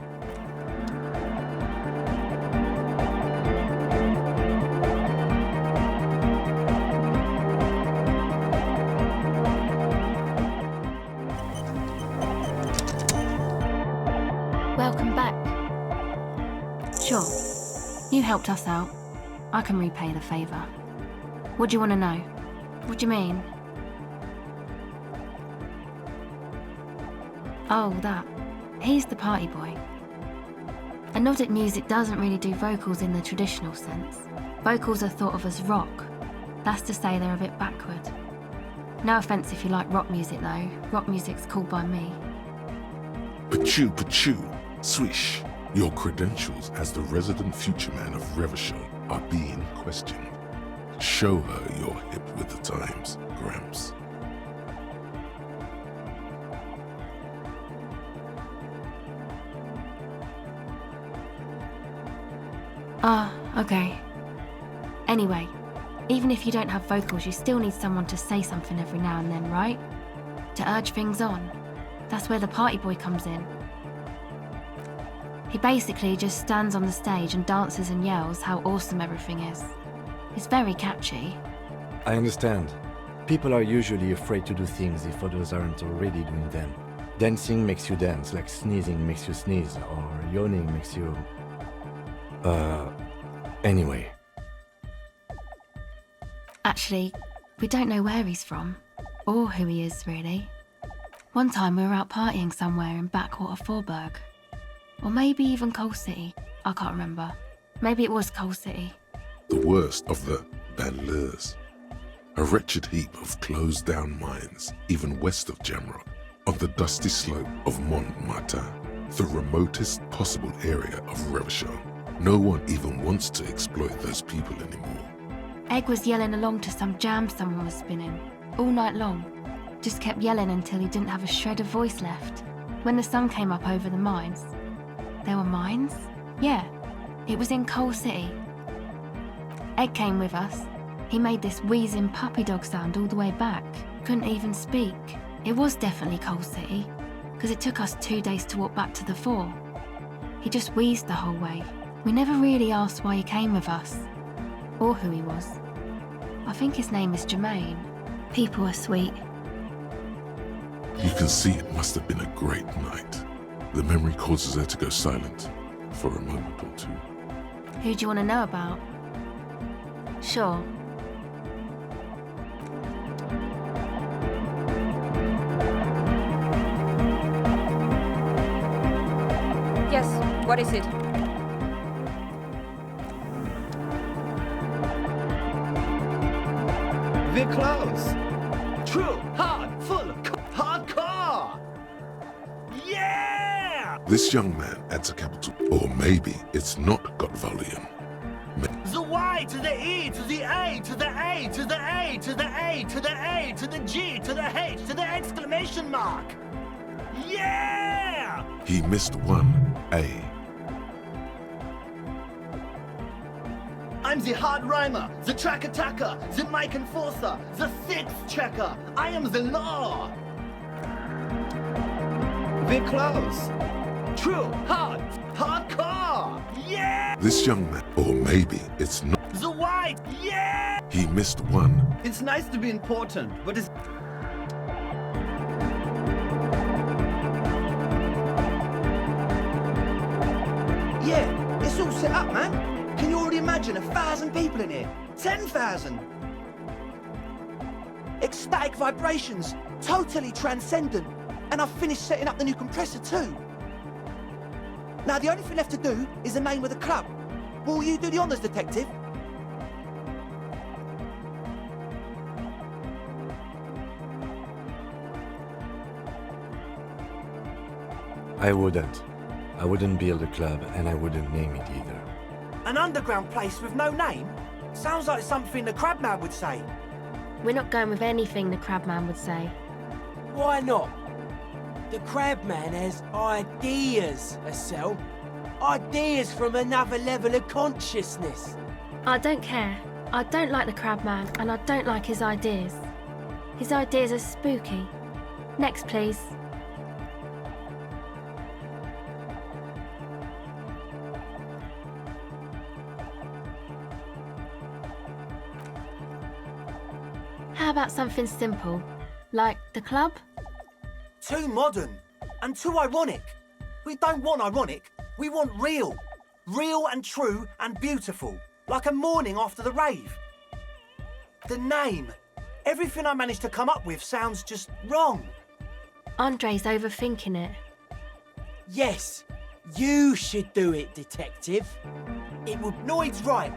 L: Welcome back. Sure, you helped us out. I can repay the favour. What do you want to know? What do you mean? Oh, that. He's the party boy. Anodic music doesn't really do vocals in the traditional sense. Vocals are thought of as rock. That's to say they're a bit backward. No offence if you like rock music though. Rock music's cool by me.
A: Pachoo, pachoo, swish. Your credentials as the resident future man of Revachol are being questioned. Show her you're hip with the times, Gramps.
L: Ah, Okay. Anyway, even if you don't have vocals, you still need someone to say something every now and then, right? To urge things on. That's where the party boy comes in. He basically just stands on the stage and dances and yells how awesome everything is. It's very catchy.
C: I understand. People are usually afraid to do things if others aren't already doing them. Dancing makes you dance, like sneezing makes you sneeze, or yawning makes you... Anyway.
L: Actually, we don't know where he's from, or who he is, really. One time we were out partying somewhere in backwater Forburg. Or maybe even Coal City. I can't remember. Maybe it was Coal City.
A: The worst of the banlieues. A wretched heap of closed-down mines, even west of Jamrock, on the dusty slope of Montmartin, the remotest possible area of Revachon. No one even wants to exploit those people anymore.
L: Egg was yelling along to some jam someone was spinning, all night long. Just kept yelling until he didn't have a shred of voice left. When the sun came up over the mines. There were mines? Yeah, it was in Coal City. Egg came with us. He made this wheezing puppy dog sound all the way back. Couldn't even speak. It was definitely Coal City, because it took us 2 days to walk back to the fort. He just wheezed the whole way. We never really asked why he came with us, or who he was. I think his name is Jermaine. People are sweet.
A: You can see it must have been a great night. The memory causes her to go silent for a moment or two.
L: Who do you want to know about? Sure.
E: Yes, what is it?
N: We're close. True, hard, full, hardcore. Yeah!
A: This young man adds a capital, or maybe it's not got volume.
P: The Y to the E to the A to the A to the A to the A to the A to the G to the H to the exclamation mark. Yeah!
A: He missed one A.
N: I'm the hard rhymer, the track attacker, the mic enforcer, the sixth checker. I am the law. We're close. True, hard, hardcore. Yeah!
A: This young man, or maybe it's not.
P: The Y, yeah!
A: He missed one.
N: It's nice to be important, but it's...
O: Yeah, it's all set up, man. Can you already imagine 1,000 people in here? 10,000? Ecstatic vibrations, totally transcendent. And I've finished setting up the new compressor too. Now the only thing left to do is the name of the club. Will you do the honours, detective?
C: I wouldn't. I wouldn't build a club, and I wouldn't name it either.
O: An underground place with no name? Sounds like something the Crabman would say.
L: We're not going with anything the Crabman would say.
M: Why not? The Crabman has ideas, Estelle. Ideas from another level of consciousness.
L: I don't care. I don't like the Crabman, and I don't like his ideas. His ideas are spooky. Next, please. How about something simple, like the club?
O: Too modern and too ironic. We don't want ironic, we want real. Real and true and beautiful, like a morning after the rave. The name. Everything I managed to come up with sounds just wrong.
L: Andre's overthinking it.
M: Yes, you should do it, detective.
O: It would... Noid's right.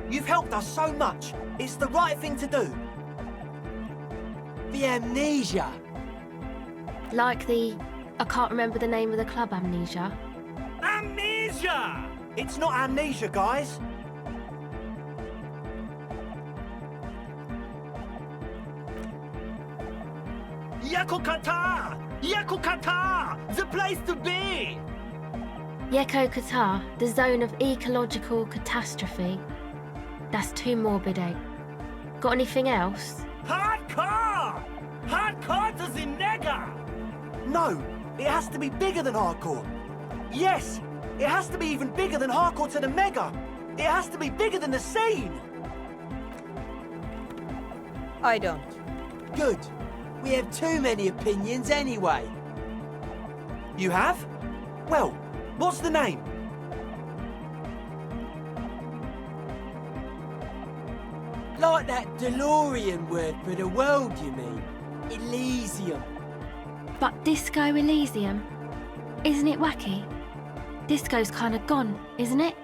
O: You've helped us so much. It's the right thing to do.
M: The amnesia.
L: Like the... I can't remember the name of the club amnesia.
O: Amnesia! It's not amnesia, guys.
P: Yakukata! Yakukata! The place to be!
L: Yeko Qatar, the zone of ecological catastrophe. That's too morbid, eh? Got anything else?
P: Hardcore! Hardcore to the nigger!
O: No, it has to be bigger than hardcore. Yes, it has to be even bigger than hardcore to the mega. It has to be bigger than the scene.
M: I don't. Good. We have too many opinions anyway.
O: You have? Well, what's the name?
M: Like that DeLorean word for the world, you mean? Elysium.
L: But Disco Elysium? Isn't it wacky? Disco's kinda gone, isn't it?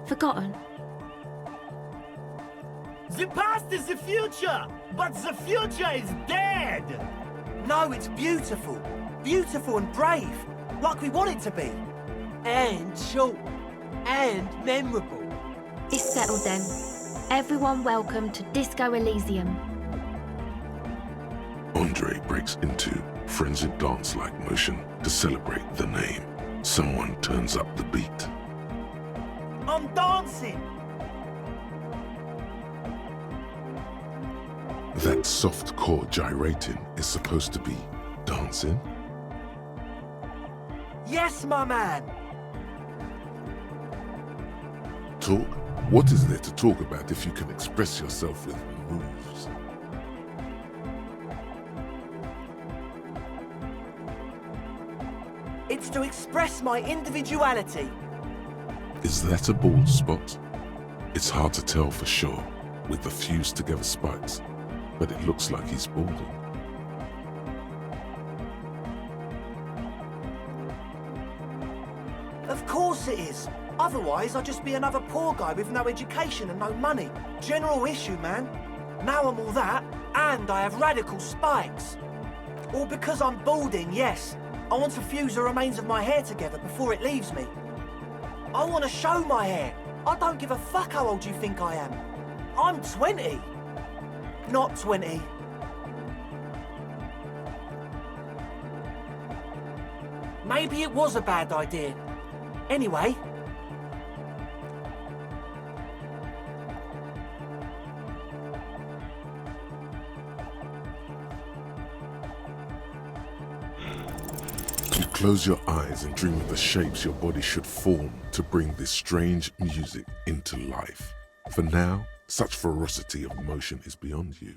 L: Forgotten.
P: The past is the future, but the future is dead!
O: No, it's beautiful. Beautiful and brave. Like we want it to be.
M: And short. And memorable.
L: It's settled then. Everyone welcome to Disco Elysium.
A: Andre breaks into frenzied dance-like motion to celebrate the name. Someone turns up the beat.
O: I'm dancing!
A: That soft core gyrating is supposed to be dancing?
O: Yes, my man!
A: Talk? What is there to talk about if you can express yourself with moves?
O: It's to express my individuality.
A: Is that a bald spot? It's hard to tell for sure with the fused together spikes, but it looks like he's balding.
O: Of course it is. Otherwise, I'd just be another poor guy with no education and no money. General issue, man. Now I'm all that, and I have radical spikes. All because I'm balding, yes. I want to fuse the remains of my hair together before it leaves me. I want to show my hair. I don't give a fuck how old you think I am. I'm 20. Not 20. Maybe it was a bad idea. Anyway.
A: You close your eyes and dream of the shapes your body should form to bring this strange music into life. For now, such ferocity of motion is beyond you.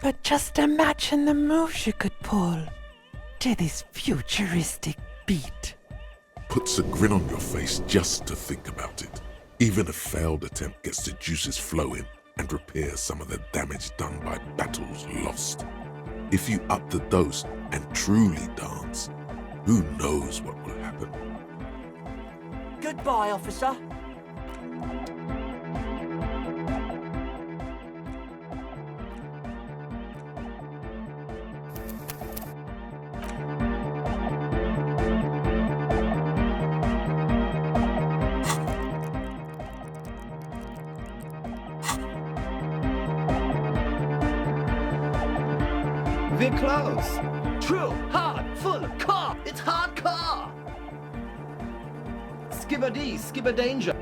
S: But just imagine the moves you could pull to this futuristic beat.
A: Puts a grin on your face just to think about it. Even a failed attempt gets the juices flowing and repairs some of the damage done by battles lost. If you up the dose and truly dance, who knows what will happen?
O: Goodbye, officer.
N: We're close. True, hard, full, car. It's hardcore. Skibber D, skibber danger.